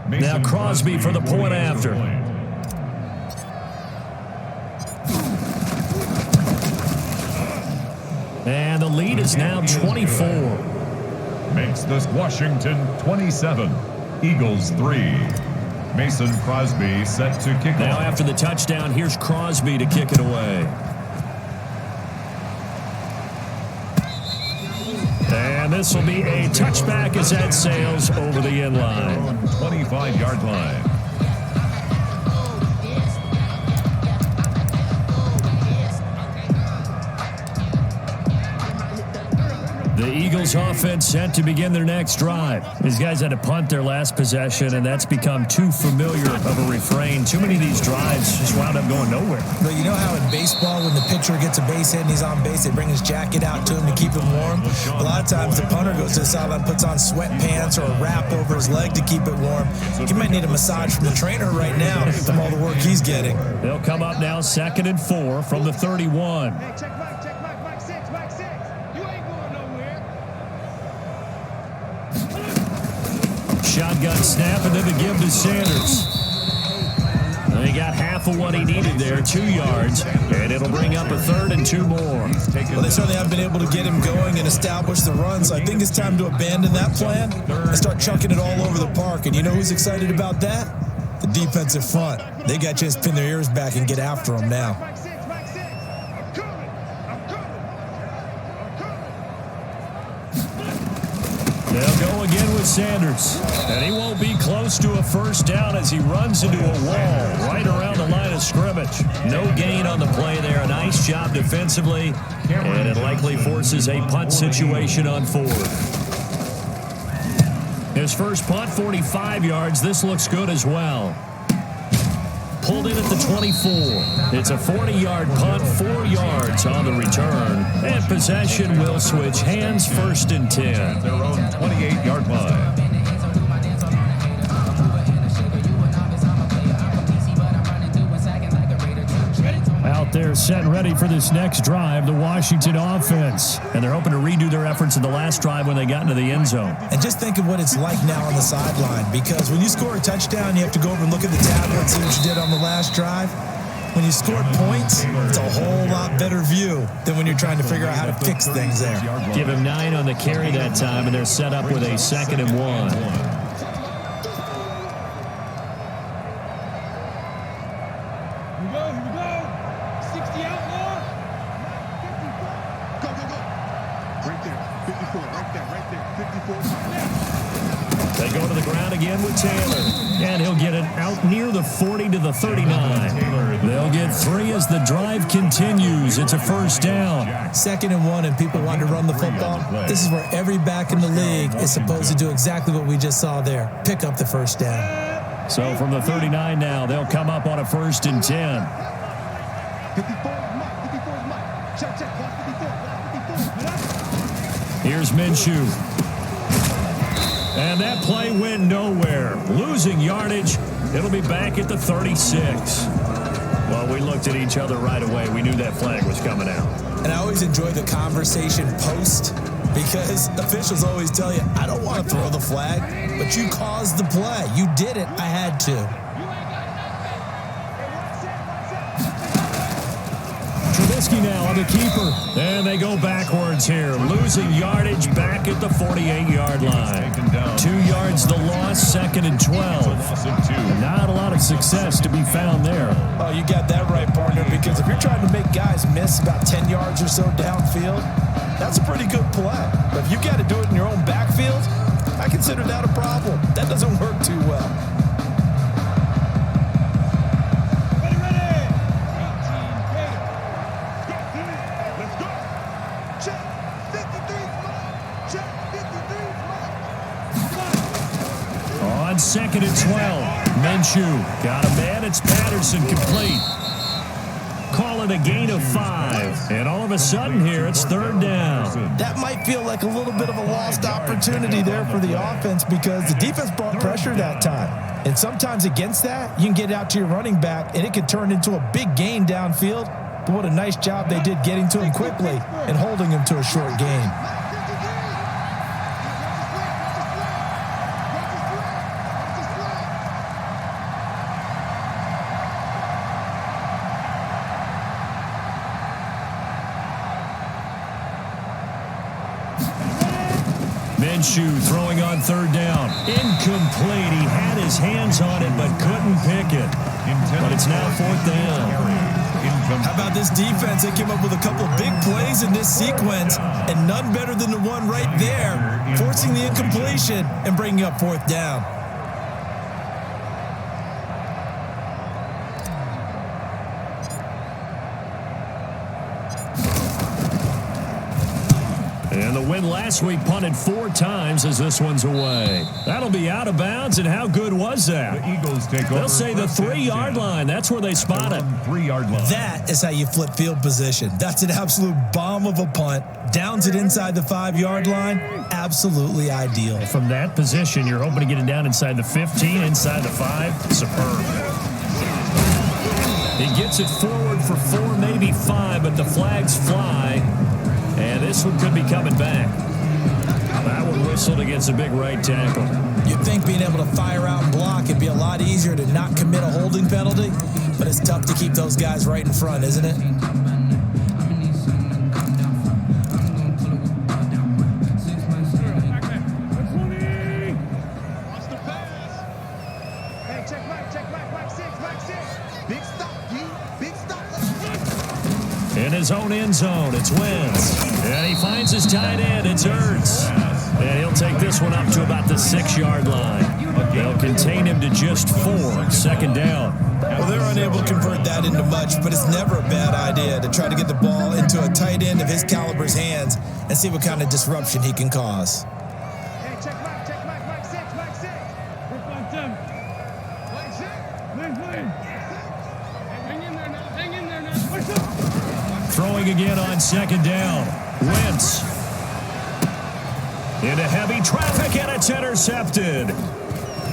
Now Crosby for the point after. And the lead is now 24. Makes this Washington 27. Eagles 3. Mason Crosby set to kick Now off. after the touchdown, here's Crosby to kick it away. And this will be a touchback as that sails over the end line. 25-yard line. The Eagles offense set to begin their next drive. These guys had to punt their last possession, and that's become too familiar of a refrain. Too many of these drives just wound up going nowhere. But you know how in baseball, when the pitcher gets a base hit and he's on base, they bring his jacket out to him to keep him warm? A lot of times the punter goes to the sideline, puts on sweatpants or a wrap over his leg to keep it warm. He might need a massage from the trainer right now from all the work he's getting. They'll come up now 2nd and 4 from the 31. Hey, check Mike 6. You ain't going nowhere. Shotgun snap, and then the give to Sanders. He got half of what he needed there, 2 yards, and it'll bring up a 3rd and 2 more. Well, they certainly haven't been able to get him going and establish the run, so I think it's time to abandon that plan and start chucking it all over the park. And you know who's excited about that? The defensive front. They got a chance to pin their ears back and get after him now. Mike 6. I'm coming. They'll go again with Sanders. And he won't be close to a first down as he runs into a wall right around the line of scrimmage. No gain on the play there. A nice job defensively. And it likely forces a punt situation on 4th. His first punt, 45 yards. This looks good as well. Pulled in at the 24. It's a 40-yard punt, 4 yards on the return. And possession will switch hands, 1st and 10. Their own 28-yard line. Out there set and ready for this next drive, the Washington offense. And they're hoping to redo their efforts in the last drive when they got into the end zone. And just think of what it's like now on the sideline, because when you score a touchdown, you have to go over and look at the tablet and see what you did on the last drive. When you scored points, it's a whole lot better view than when you're trying to figure out how to fix things there. Give him 9 on the carry that time, and they're set up with a 2nd and 1. Here we go. 60 outlaw. Go. Right there. 54. Right there. 54. They go to the ground again with Taylor. And he'll get it out near the 40 to the 39. They'll get 3 as the drive continues. It's a first down. 2nd and 1, and people want to run the football. This is where every back in the league is supposed to do exactly what we just saw there. Pick up the first down. So from the 39 now, they'll come up on a 1st and 10. 54 is Mike. Check. 54. Here's Minshew. And that play went nowhere. Losing yardage. It'll be back at the 36. Well, we looked at each other right away. We knew that flag was coming out. And I always enjoy the conversation post, because officials always tell you, I don't want to throw the flag, but you caused the play. You did it. I had to. Trubisky now on the keeper. And they go backwards here. Losing yardage back at the 48-yard line. 2 yards the loss, 2nd and 12. Not a lot of success to be found there. Oh, you got that right, partner, because if you're trying to make guys miss about 10 yards or so downfield, that's a pretty good play. But if you got to do it in your own backfield, I consider that a problem. That doesn't work too well. On 2nd and 12, Minshew got a man. It's Patterson complete. Call it a gain of 5. And all of a a sudden here, it's third down. That might feel like a little bit of a lost opportunity there for the offense because the defense brought pressure that time. And sometimes against that, you can get out to your running back, and it could turn into a big gain downfield. But what a nice job they did getting to him quickly and holding him to a short gain. Minshew throwing on third down. Incomplete. He had his hands on it but couldn't pick it. But it's now fourth down. How about this defense? They came up with a couple big plays in this sequence, and none better than the one right there, forcing the incompletion and bringing up fourth down. And the win last week punted 4 times as this one's away. That'll be out of bounds, and how good was that? The Eagles take over. They'll say the 3-yard line. That's where they spot it. 3-yard line. That is how you flip field position. That's an absolute bomb of a punt. Downs it inside the 5-yard line. Absolutely ideal. From that position, you're hoping to get it down inside the 15, inside the 5. Superb. He gets it forward for 4, maybe 5, but the flags fly. And this one could be coming back. That one whistled against a big right tackle. You'd think being able to fire out and block it'd be a lot easier to not commit a holding penalty, but it's tough to keep those guys right in front, isn't it? In his own end zone, it's Wentz. And he finds his tight end, it's Ertz. And he'll take this one up to about the 6-yard line. They'll contain him to just 4, second down. Well, they're unable to convert that into much, but it's never a bad idea to try to get the ball into a tight end of his caliber's hands and see what kind of disruption he can cause. Hey, check Mike 6. Work on 10. Mike 6. Lane. Hang in there now. Push up. Throwing again on second down. Wentz. Into heavy traffic, and it's intercepted.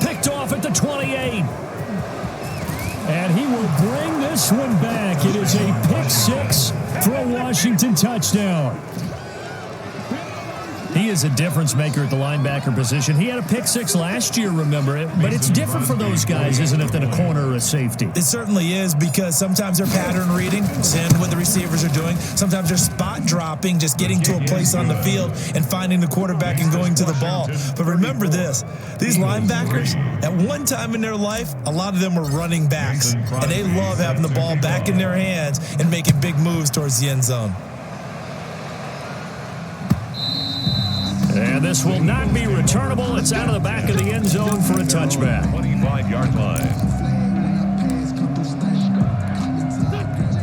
Picked off at the 28. And he will bring this one back. It is a pick 6 for a Washington touchdown. He is a difference maker at the linebacker position. He had a pick 6 last year, remember it. But it's different for those guys, isn't it, than a corner or a safety? It certainly is, because sometimes they're pattern reading, seeing what the receivers are doing. Sometimes they're spot dropping, just getting to a place on the field and finding the quarterback and going to the ball. But remember this, these linebackers, at one time in their life, a lot of them were running backs. And they love having the ball back in their hands and making big moves towards the end zone. And this will not be returnable. It's out of the back of the end zone for a touchback. 25-yard line.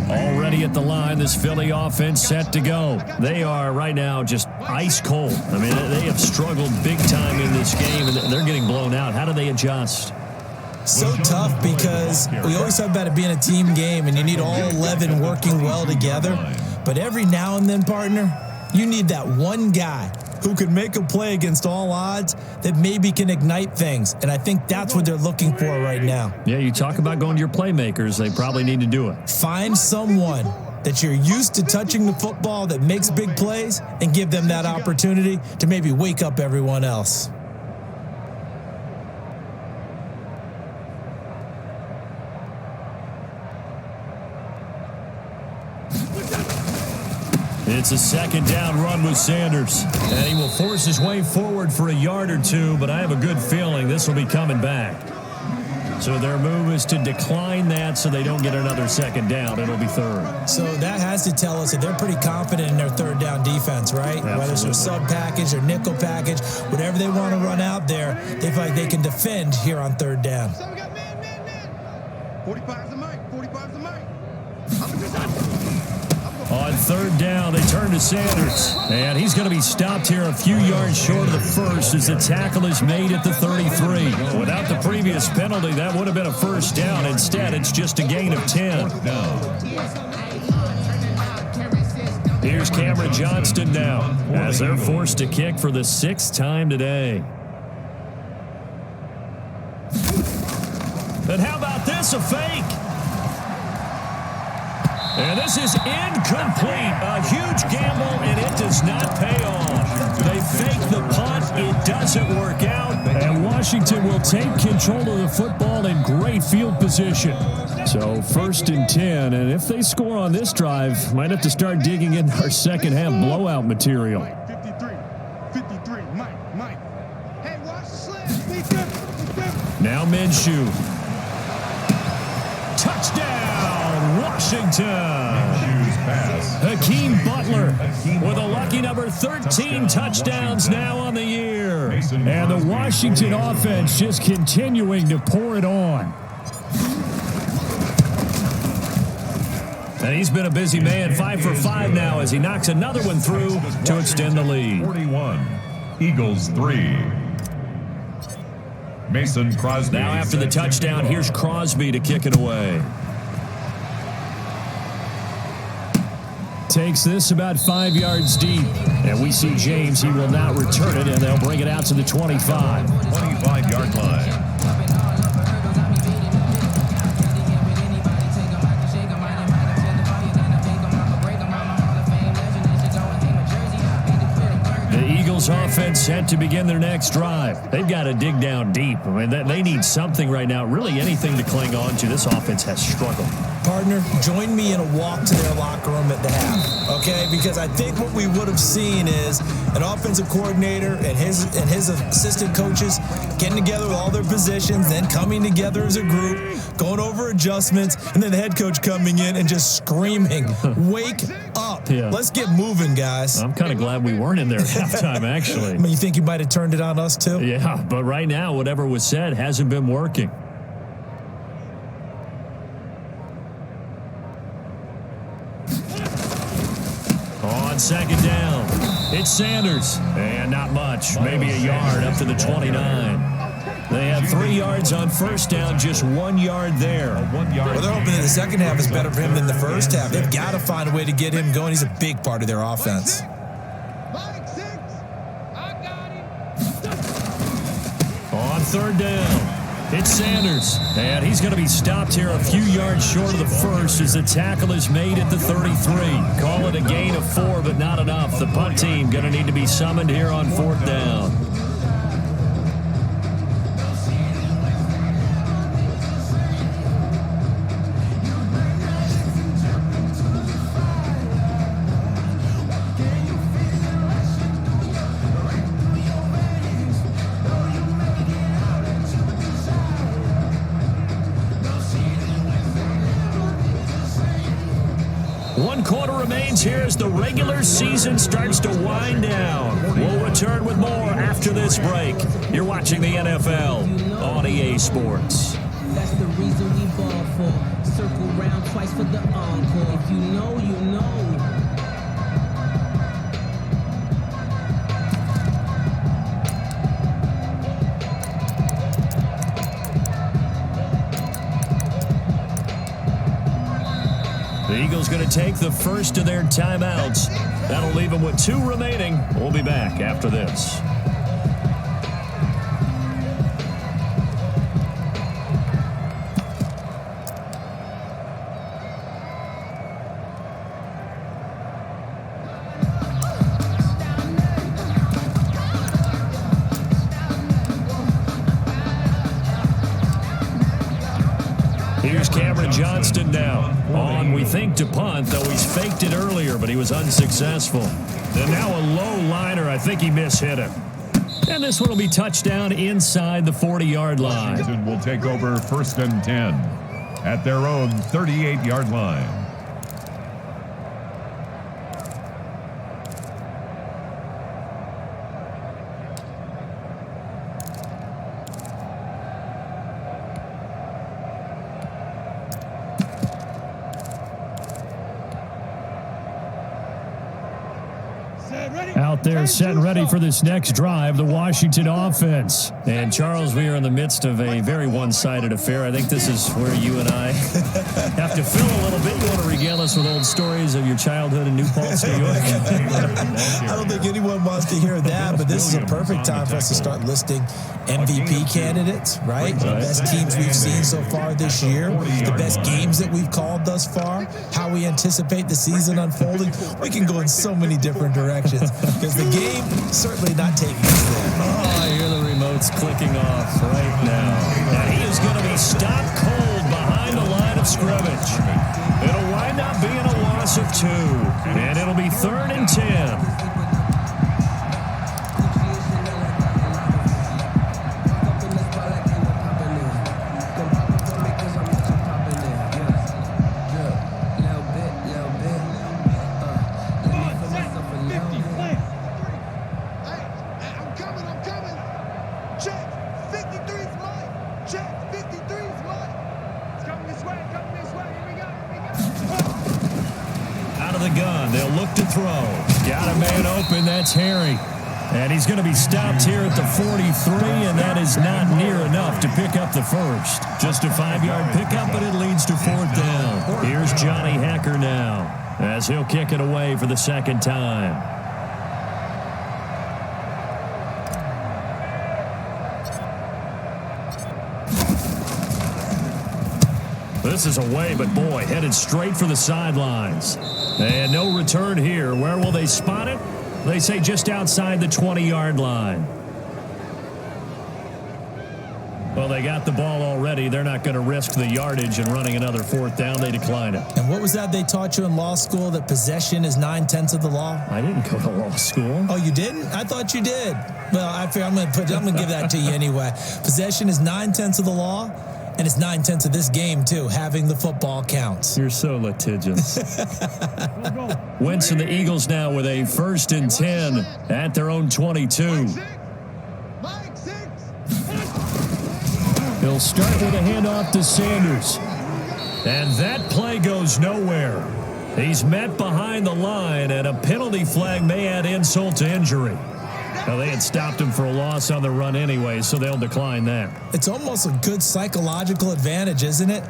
Already at the line, this Philly offense set to go. They are right now just ice cold. I mean, they have struggled big time in this game, and they're getting blown out. How do they adjust? So tough, because we always talk about it being a team game, and you need all 11 working well together. But every now and then, partner, you need that one guy who can make a play against all odds that maybe can ignite things. And I think that's what they're looking for right now. Yeah, you talk about going to your playmakers. They probably need to do it. Find someone that you're used to touching the football that makes big plays and give them that opportunity to maybe wake up everyone else. It's a second down run with Sanders. And he will force his way forward for a yard or two, but I have a good feeling this will be coming back. So their move is to decline that so they don't get another second down. It'll be third. So that has to tell us that they're pretty confident in their third down defense, right? Absolutely. Whether it's their sub package or nickel package, whatever they want to run out there, they feel like they can defend here on third down. So we got man. 45's the mic. 45's the mic. On third down, they turn to Sanders. And he's going to be stopped here a few yards short of the first as the tackle is made at the 33. Without the previous penalty, that would have been a first down. Instead, it's just a gain of 10. Here's Cameron Johnston now as they're forced to kick for the 6th time today. And how about this, a fake? And this is incomplete. A huge gamble, and it does not pay off. They fake the punt. It doesn't work out. And Washington will take control of the football in great field position. So 1st and 10, and if they score on this drive, might have to start digging in our second half blowout material. 53, Mike. Hey, watch the slant. Now Minshew. Touchdown, Washington. Hakeem Butler with a lucky number 13 touchdowns now on the year. And the Washington offense just continuing to pour it on. And he's been a busy man, 5 for 5 now as he knocks another one through to extend the lead. 41, Eagles 3. Mason Crosby. Now after the touchdown, here's Crosby to kick it away. Takes this about 5 yards deep. And we see James, he will not return it, and they'll bring it out to the 25. 25-yard line. Offense set to begin their next drive. They've got to dig down deep. I mean, they need something right now, really anything to cling on to. This offense has struggled. Partner, join me in a walk to their locker room at the half, okay? Because I think what we would have seen is an offensive coordinator and his assistant coaches getting together with all their positions, then coming together as a group, going over adjustments, and then the head coach coming in and just screaming, "Wake up. Yeah. Let's get moving, guys." I'm kind of glad we weren't in there at halftime, actually. I mean, you think you might have turned it on us, too? Yeah, but right now, whatever was said hasn't been working. On 2nd down, it's Sanders. And not much, maybe a yard up to the 29. They have 3 yards on 1st down, just 1 yard there. Well, they're hoping that the second half is better for him than the first half. They've got to find a way to get him going. He's a big part of their offense. On 3rd down, it's Sanders. And he's going to be stopped here a few yards short of the first as the tackle is made at the 33. Call it a gain of 4, but not enough. The punt team going to need to be summoned here on 4th down. Here as the regular season starts to wind down. We'll return with more after this break. You're watching the NFL on EA Sports. That's the reason we ball for. Circle round twice for the encore. If you know, you know. The Eagles going to take the first of their timeouts. That'll leave them with 2 remaining. We'll be back after this. Here's Cameron Johnston now. On, we think, to punt, though he's faked it earlier, but he was unsuccessful. And now a low liner. I think he mishit him. And this one will be touchdown inside the 40-yard line. Washington will take over 1st and 10 at their own 38-yard line. Out there set and ready for this next drive, the Washington offense. And Charles, we are in the midst of a very one-sided affair. I think this is where you and I have to fill a little bit. You want to regale us with old stories of your childhood in New Paltz, New York? I don't think anyone wants to hear that, but this is a perfect time for us to start listing MVP candidates, right? The best teams we've seen so far this year, the best games that we've called thus far, how we anticipate the season unfolding. We can go in so many different directions because the game certainly not taking us there. Oh, I hear the remotes clicking off right now. And he is going to be stopped cold behind the line of scrimmage. It'll wind up being a loss of 2, and it'll be 3rd and 10. That's Harry. And he's going to be stopped here at the 43, and that is not near enough to pick up the first. Just a 5-yard pickup, but it leads to 4th down. Here's Johnny Hacker now as he'll kick it away for the second time. This is away, but boy, headed straight for the sidelines. And no return here. Where will they spot it? They say just outside the 20-yard line. Well, they got the ball already. They're not going to risk the yardage and running another 4th down. They decline it. And what was that they taught you in law school, that possession is 9/10 of the law? I didn't go to law school. Oh, you didn't? I thought you did. Well, I'm going to give that to you anyway. Possession is 9/10 of the law. And it's 9/10 of this game, too. Having the football counts. You're so litigious. Wentz and the Eagles now with a 1st and 10 at their own 22. He'll start with a handoff to Sanders. And that play goes nowhere. He's met behind the line, and a penalty flag may add insult to injury. Well, they had stopped him for a loss on the run anyway, so they'll decline that. It's almost a good psychological advantage, isn't it?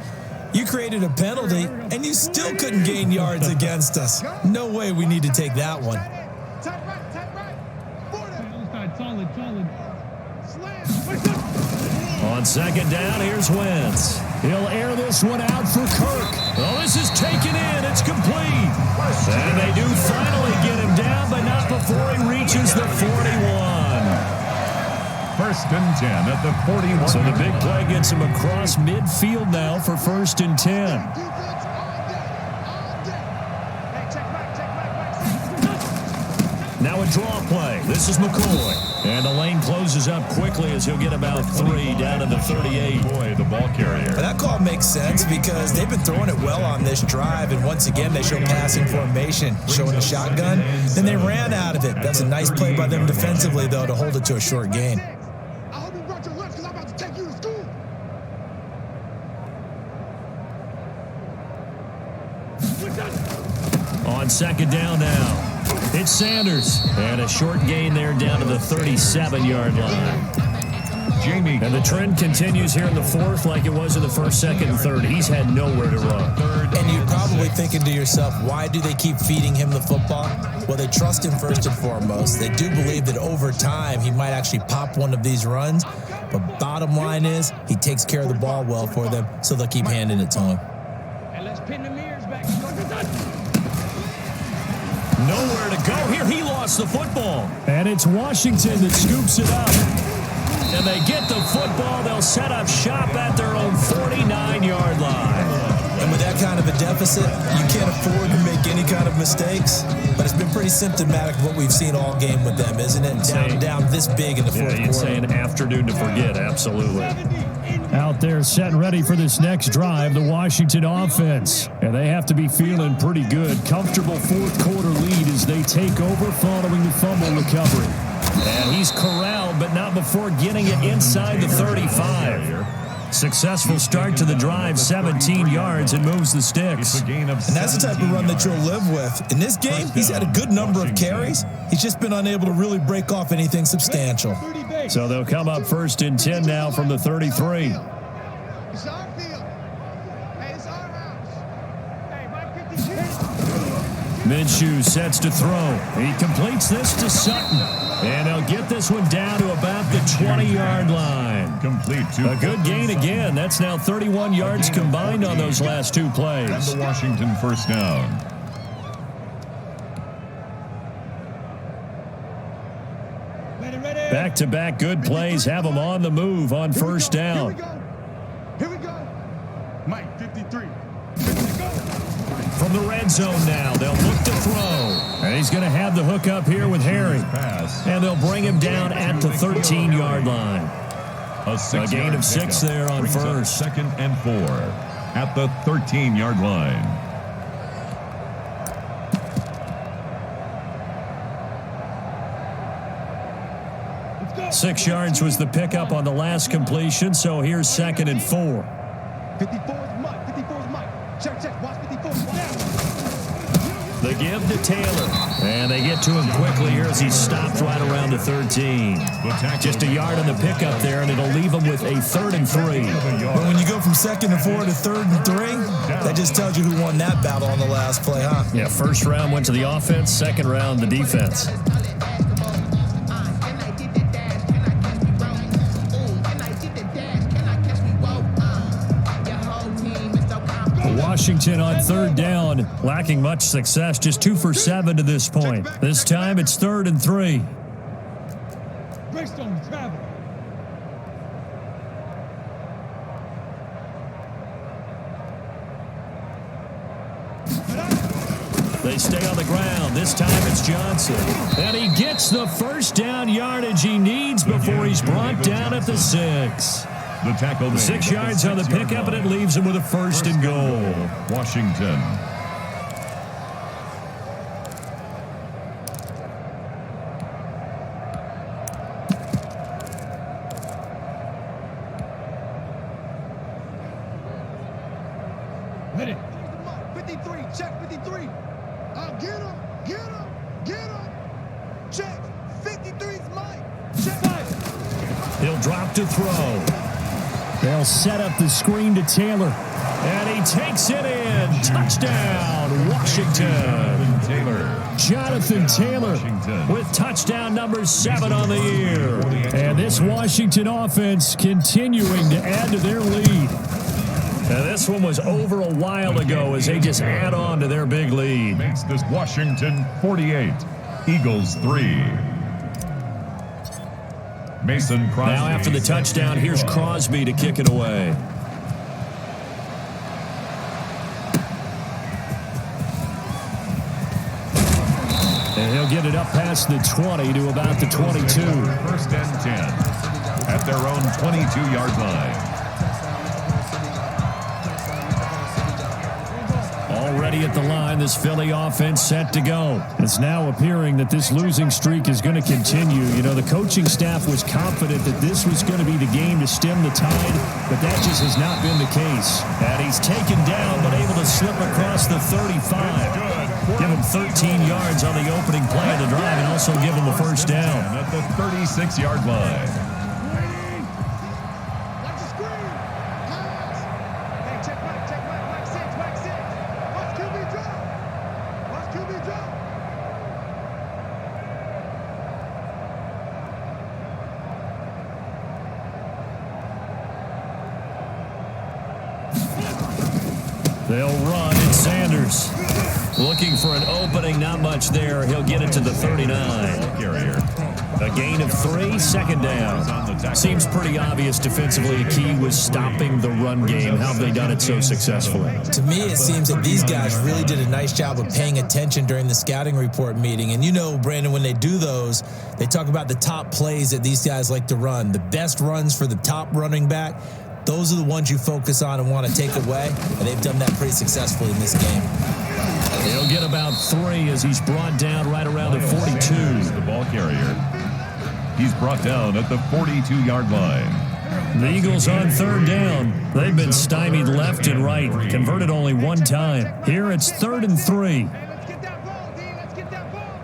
You created a penalty, and you still couldn't gain yards against us. No way we need to take that one. On 2nd down, here's Wentz. He'll air this one out for Kirk. Oh, this is taken in. It's complete. And they do finally get him down, but not before he reaches the 41. 1st and 10 at the 41. So the big play gets him across midfield now for 1st and 10. Now a draw play. This is McCoy. And the lane closes up quickly as he'll get about 3 down to the 38. Boy, the ball carrier. That call makes sense because they've been throwing it well on this drive, and once again they show passing formation, showing a shotgun. Then they ran out of it. That's a nice play by them defensively, though, to hold it to a short gain. On 2nd down now. It's Sanders. And a short gain there down to the 37-yard line. And the trend continues here in the 4th like it was in the 1st, 2nd, and 3rd. He's had nowhere to run. And you're probably thinking to yourself, why do they keep feeding him the football? Well, they trust him first and foremost. They do believe that over time he might actually pop one of these runs. But bottom line is he takes care of the ball well for them, so they'll keep handing it to him. And let's pin the mirrors back. Nowhere to go. Here he lost the football. And it's Washington that scoops it up. And they get the football. They'll set up shop at their own 49-yard line. And with that kind of a deficit, you can't afford to make any kind of mistakes. But it's been pretty symptomatic of what we've seen all game with them, isn't it? Down this big in the fourth quarter. You'd say an afternoon to forget, absolutely. Out there set and ready for this next drive, the Washington offense. And they have to be feeling pretty good. Comfortable fourth quarter lead as they take over following the fumble recovery. And he's corralled, but not before getting it inside the 35. Successful start to the drive, 17 yards, and moves the sticks. And And that's the type of run that you'll live with. In this game, he's had a good number of carries. He's just been unable to really break off anything substantial. So they'll come up 1st and 10 now from the 33. It's our field. Hey, it's our house. Hey, Mike 52. Minshew sets to throw. He completes this to Sutton. And he'll get this one down to about the 20-yard line. Complete to A good gain again. That's now 31 yards combined on those last 2 and plays. the Washington first down. Back-to-back good plays have them on the move on 1st down. Here we go. Mike 53. From the red zone now, they'll look to throw. And he's going to have the hook up here with Harry. Pass. And they'll bring him down at the 13-yard line. A gain of 6 there on brings up 1st. 2nd and 4 at the 13-yard line. Let's go. 6 yards was the pickup on the last completion, so here's 2nd and 4. 54 is Mike. 54 is Mike. Check. Watch 54. The give to Taylor. And they get to him quickly here as he's stopped right around the 13. Just a yard on the pickup there, and it'll leave him with a 3rd and 3. But when you go from 2nd and 4 to 3rd and 3, that just tells you who won that battle on the last play, huh? Yeah, 1st round went to the offense, 2nd round the defense. Washington on 3rd down, lacking much success, just 2 for 7 to this point. This time it's 3rd and 3. Greystone travel. They stay on the ground. This time it's Johnson. And he gets the 1st down yardage he needs before he's brought down at the 6. The tackle made 6 at the yards on the 6-yard pickup, and it line. leaves him with a 1st and goal. Washington. Hit it. 53. Check 53. Get him. Get him. Get him. Check. 53's Mike. Check. He'll drop to throw. They'll set up the screen to Taylor. And he takes it in. Touchdown, Washington. Taylor. Jonathan Taylor with touchdown number 7 on the year. And this Washington offense continuing to add to their lead. Now, this one was over a while ago as they just add on to their big lead. Makes this Washington 48. Eagles 3. Mason Crosby. Now after the touchdown, here's Crosby to kick it away. And he'll get it up past the 20 to about the 22. 1st and 10 at their own 22-yard line. Already at the line, this Philly offense set to go. It's now appearing that this losing streak is going to continue. You know, the coaching staff was confident that this was going to be the game to stem the tide, but that just has not been the case. And he's taken down, but able to slip across the 35. Give him 13 yards on the opening play of the drive and also give him the 1st down. At the 36-yard line. Watch the screen. Pass. Hey, check Mike. Mike 6. Mike 6. Watch QB drop. Watch QB drop. They'll run. It's Sanders. Looking for an opening, not much there. He'll get it to the 39. Carrier. A gain of 3, 2nd down. Seems pretty obvious defensively. A key was stopping the run game. How have they done it so successfully? To me, it seems that these guys really did a nice job of paying attention during the scouting report meeting. And you know, Brandon, when they do those, they talk about the top plays that these guys like to run. The best runs for the top running back. Those are the ones you focus on and want to take away. And they've done that pretty successfully in this game. He'll get about 3 as he's brought down right around the 42. The ball carrier. He's brought down at the 42-yard line. The Eagles on third down. They've been stymied left and right, converted only one time. Here it's 3rd and 3. Let's get that ball, D. Let's get that ball.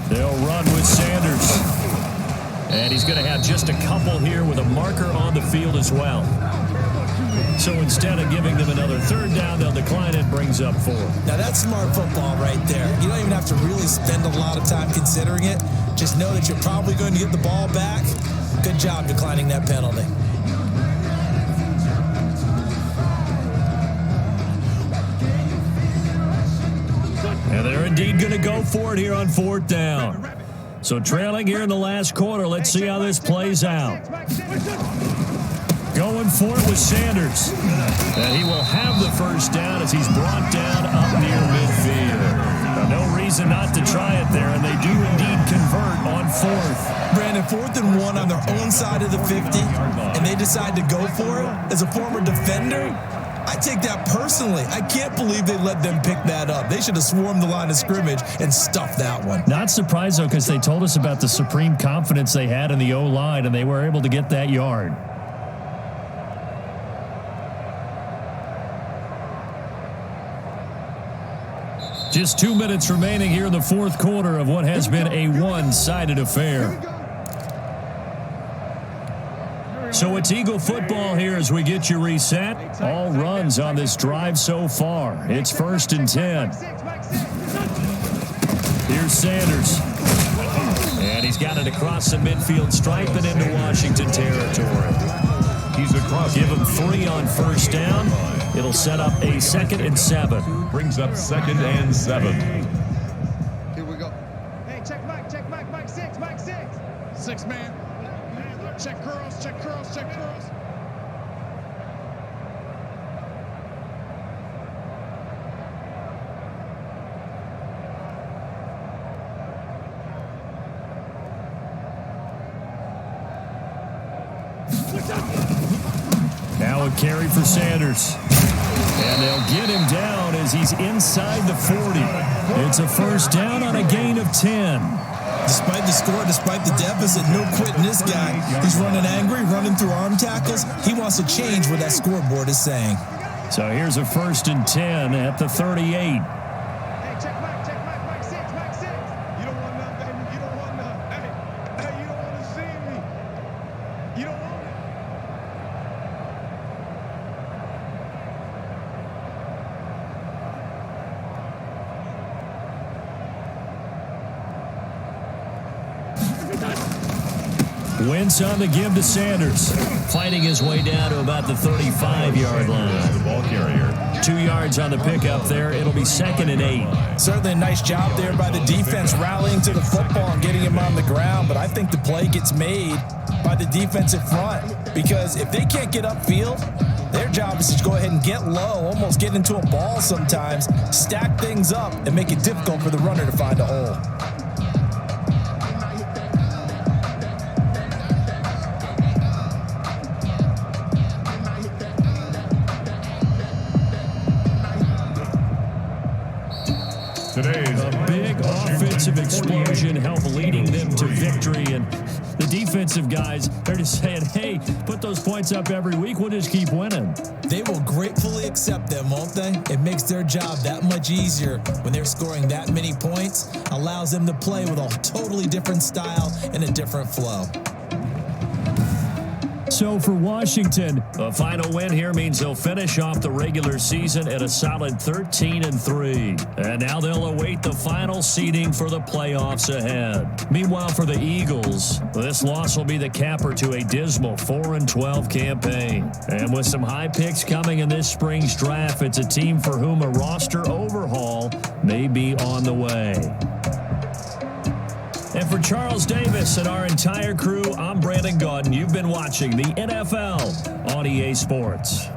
They'll run with Sanders. And he's going to have just a couple here with a marker on the field as well. So instead of giving them another 3rd down, they'll decline it, brings up 4. Now that's smart football right there. You don't even have to really spend a lot of time considering it. Just know that you're probably going to get the ball back. Good job declining that penalty. And they're indeed going to go for it here on 4th down. So trailing here in the last quarter, let's see how this plays out. Going for it with Sanders. And he will have the 1st down as he's brought down up near midfield. Now, no reason not to try it there, and they do indeed convert on 4th. Brandon, 4th and 1 on their own side of the 50, and they decide to go for it. As a former defender, I take that personally. I can't believe they let them pick that up. They should have swarmed the line of scrimmage and stuffed that one. Not surprised, though, because they told us about the supreme confidence they had in the O-line, and they were able to get that yard. Just 2 minutes remaining here in the 4th quarter of what has been a one-sided affair. So it's Eagle football here as we get you reset. All runs on this drive so far. It's 1st and 10. Here's Sanders. And he's got it across the midfield stripe and into Washington territory. He's across. Give him 3 on 1st down. It'll set up a 2nd and 7. Brings up 2nd and 7. Here we go. Hey, check Mike, Mike 6, Mike 6. 6 man. Check curls, check curls, check curls. Now a carry for Sanders. And they'll get him down as he's inside the 40. It's a 1st down on a gain of 10. Despite the score, despite the deficit, no quitting this guy. He's running angry, running through arm tackles. He wants to change what that scoreboard is saying. So here's a 1st and 10 at the 38. Hey, check Mike 6, Mike 6. You don't want none, baby. You don't want none. Hey, you don't want to see me. You don't want it. Wentz on the give to Sanders. Fighting his way down to about the 35-yard line. Ball carrier. 2 yards on the pickup there. It'll be 2nd and 8. Certainly a nice job there by the defense rallying to the football and getting him on the ground, but I think the play gets made by the defensive front because if they can't get upfield, their job is to go ahead and get low, almost get into a ball sometimes, stack things up, and make it difficult for the runner to find a hole. Today's A big offensive explosion helped leading them to victory, and the defensive guys, they're just saying, hey, put those points up every week, we'll just keep winning. They will gratefully accept them, won't they? It makes their job that much easier when they're scoring that many points, allows them to play with a totally different style and a different flow. So for Washington, a final win here means they'll finish off the regular season at a solid 13-3. And now they'll await the final seeding for the playoffs ahead. Meanwhile, for the Eagles, this loss will be the capper to a dismal 4-12 campaign. And with some high picks coming in this spring's draft, it's a team for whom a roster overhaul may be on the way. And for Charles Davis and our entire crew, I'm Brandon Gaudin. You've been watching the NFL on EA Sports.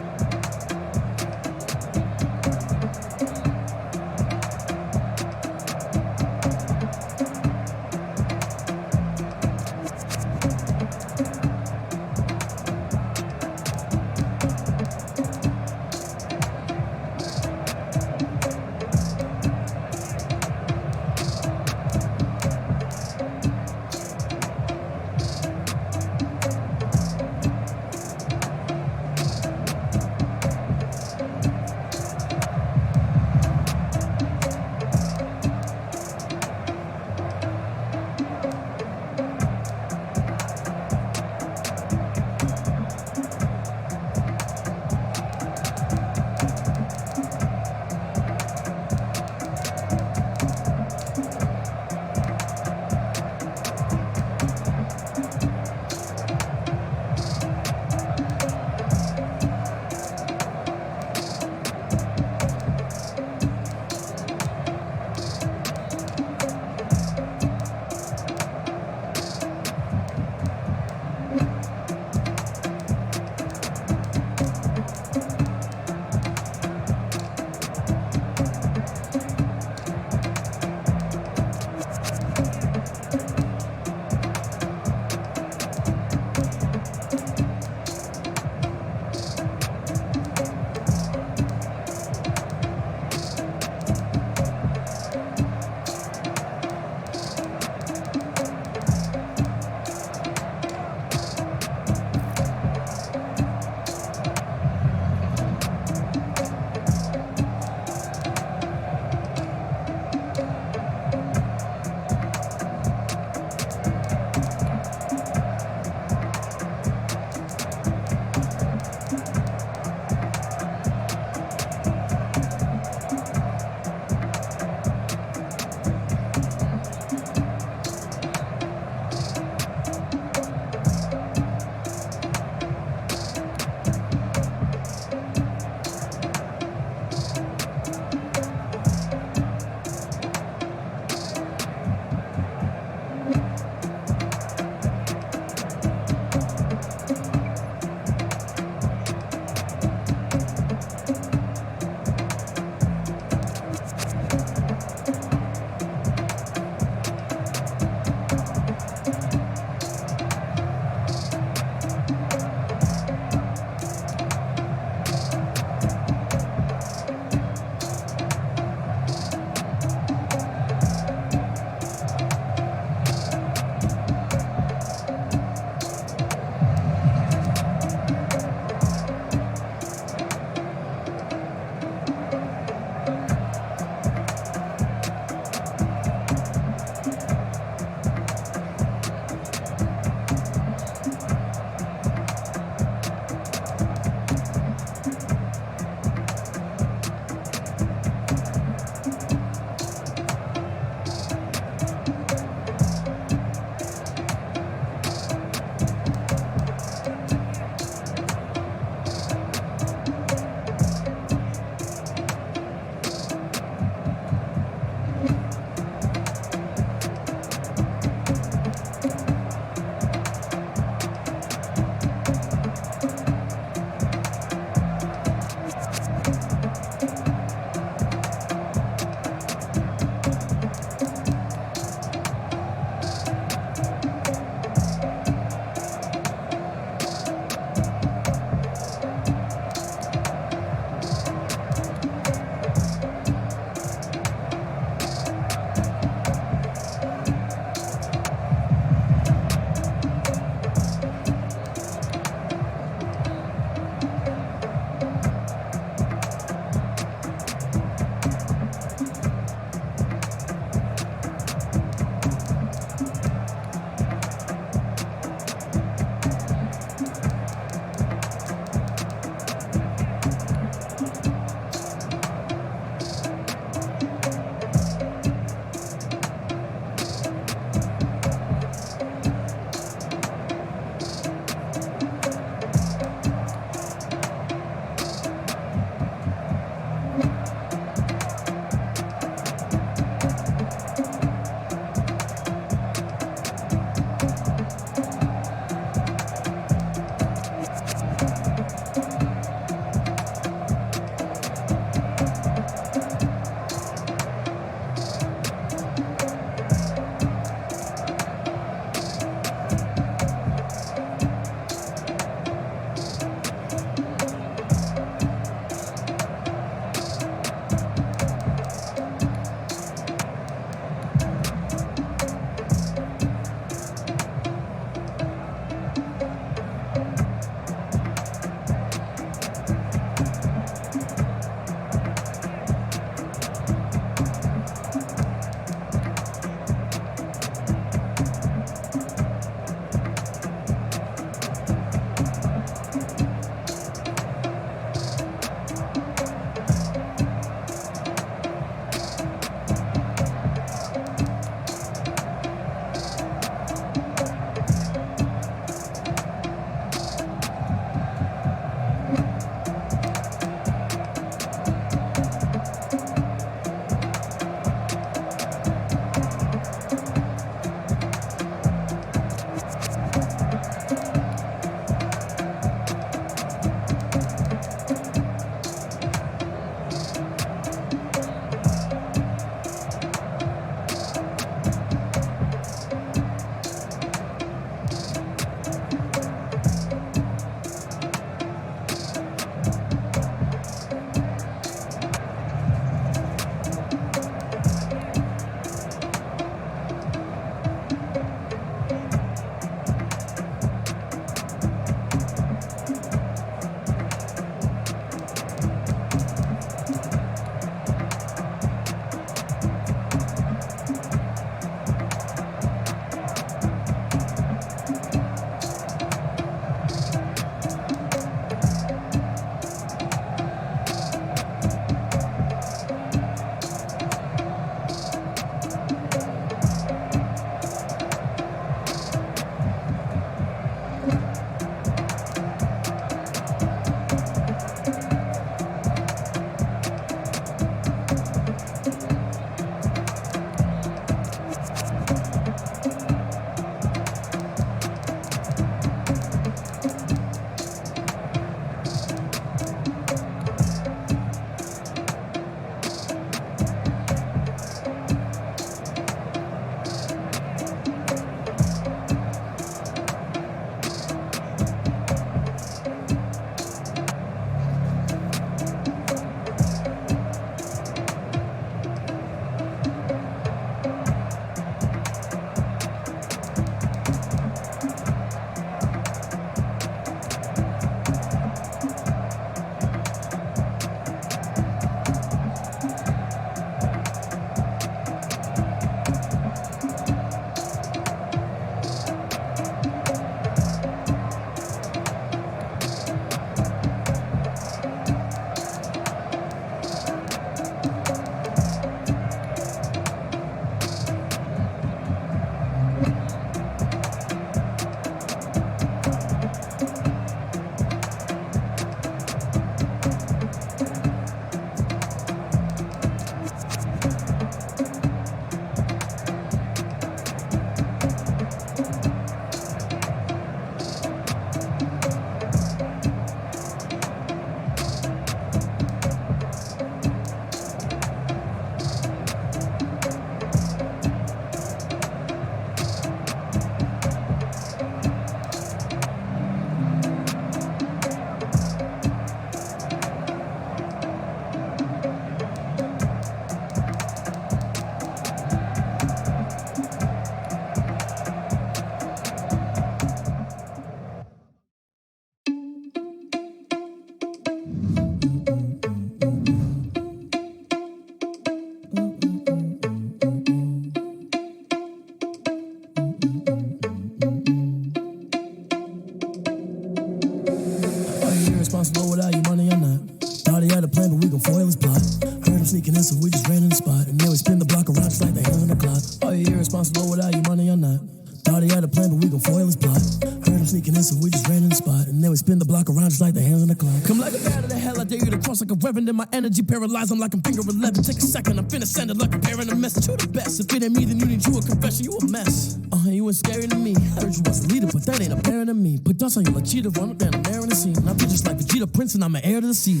irresponsible without your money or not. Thought he had a plan, but we gon' foil his plot. Heard him sneaking in, so we just ran in the spot. And then we spin the block around just like the hands on the clock. Are you irresponsible without your money or not? Thought he had a plan, but we gon' foil his plot. Heard him sneaking in, so we just ran in the spot. And then we spin the block around just like the hands on the clock. Come like a bat of the hell, I dare you to cross like a reverend. And my energy paralyzed, I'm like I'm finger 11. Take a second, I'm finna send it like a parent a message. You the best, if it ain't me, then you need you a confession. You a mess, you ain't scary to me. Heard you was a leader, but that ain't apparent to me. Put dust on you like cheetah, run up down the air in the scene. I be just like Vegeta Prince, and I'm an heir to the seat.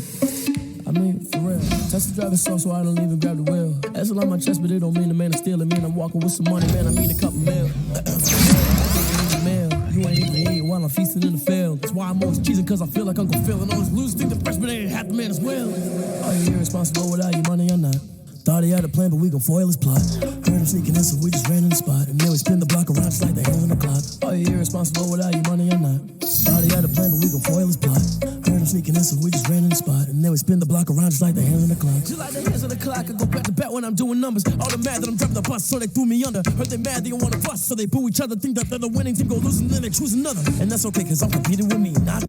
I mean, for real. Test the driver's soft so I don't even grab the wheel. That's on my chest, but it don't mean the man is stealing. Mean I'm walking with some money, man. I mean a couple mil. You ain't even eat while I'm feasting in the field. That's why I'm always cheesing, cause I feel like I'm gon' feel. And all these losers think the freshman ain't half the man as well. Are you irresponsible without your money or not? Thought he had a plan, but we gon' foil his plot. Heard him sneaking in, so we just ran in the spot. And then we spin the block around just like the hands on the clock. Are you irresponsible without your money or not? Thought he had a plan, but we gon' foil his plot. Heard him sneaking in, so we just ran in the spot. And then we spin the block around just like the hands on the clock. Just like the hands on the clock, I go back to back when I'm doing numbers. All the mad that I'm driving the bus, so they threw me under. Heard they mad, they don't wanna bust, so they boo each other. Think that they're the winning team, go losing, then they choose another. And that's okay, cause I'm competing with me, not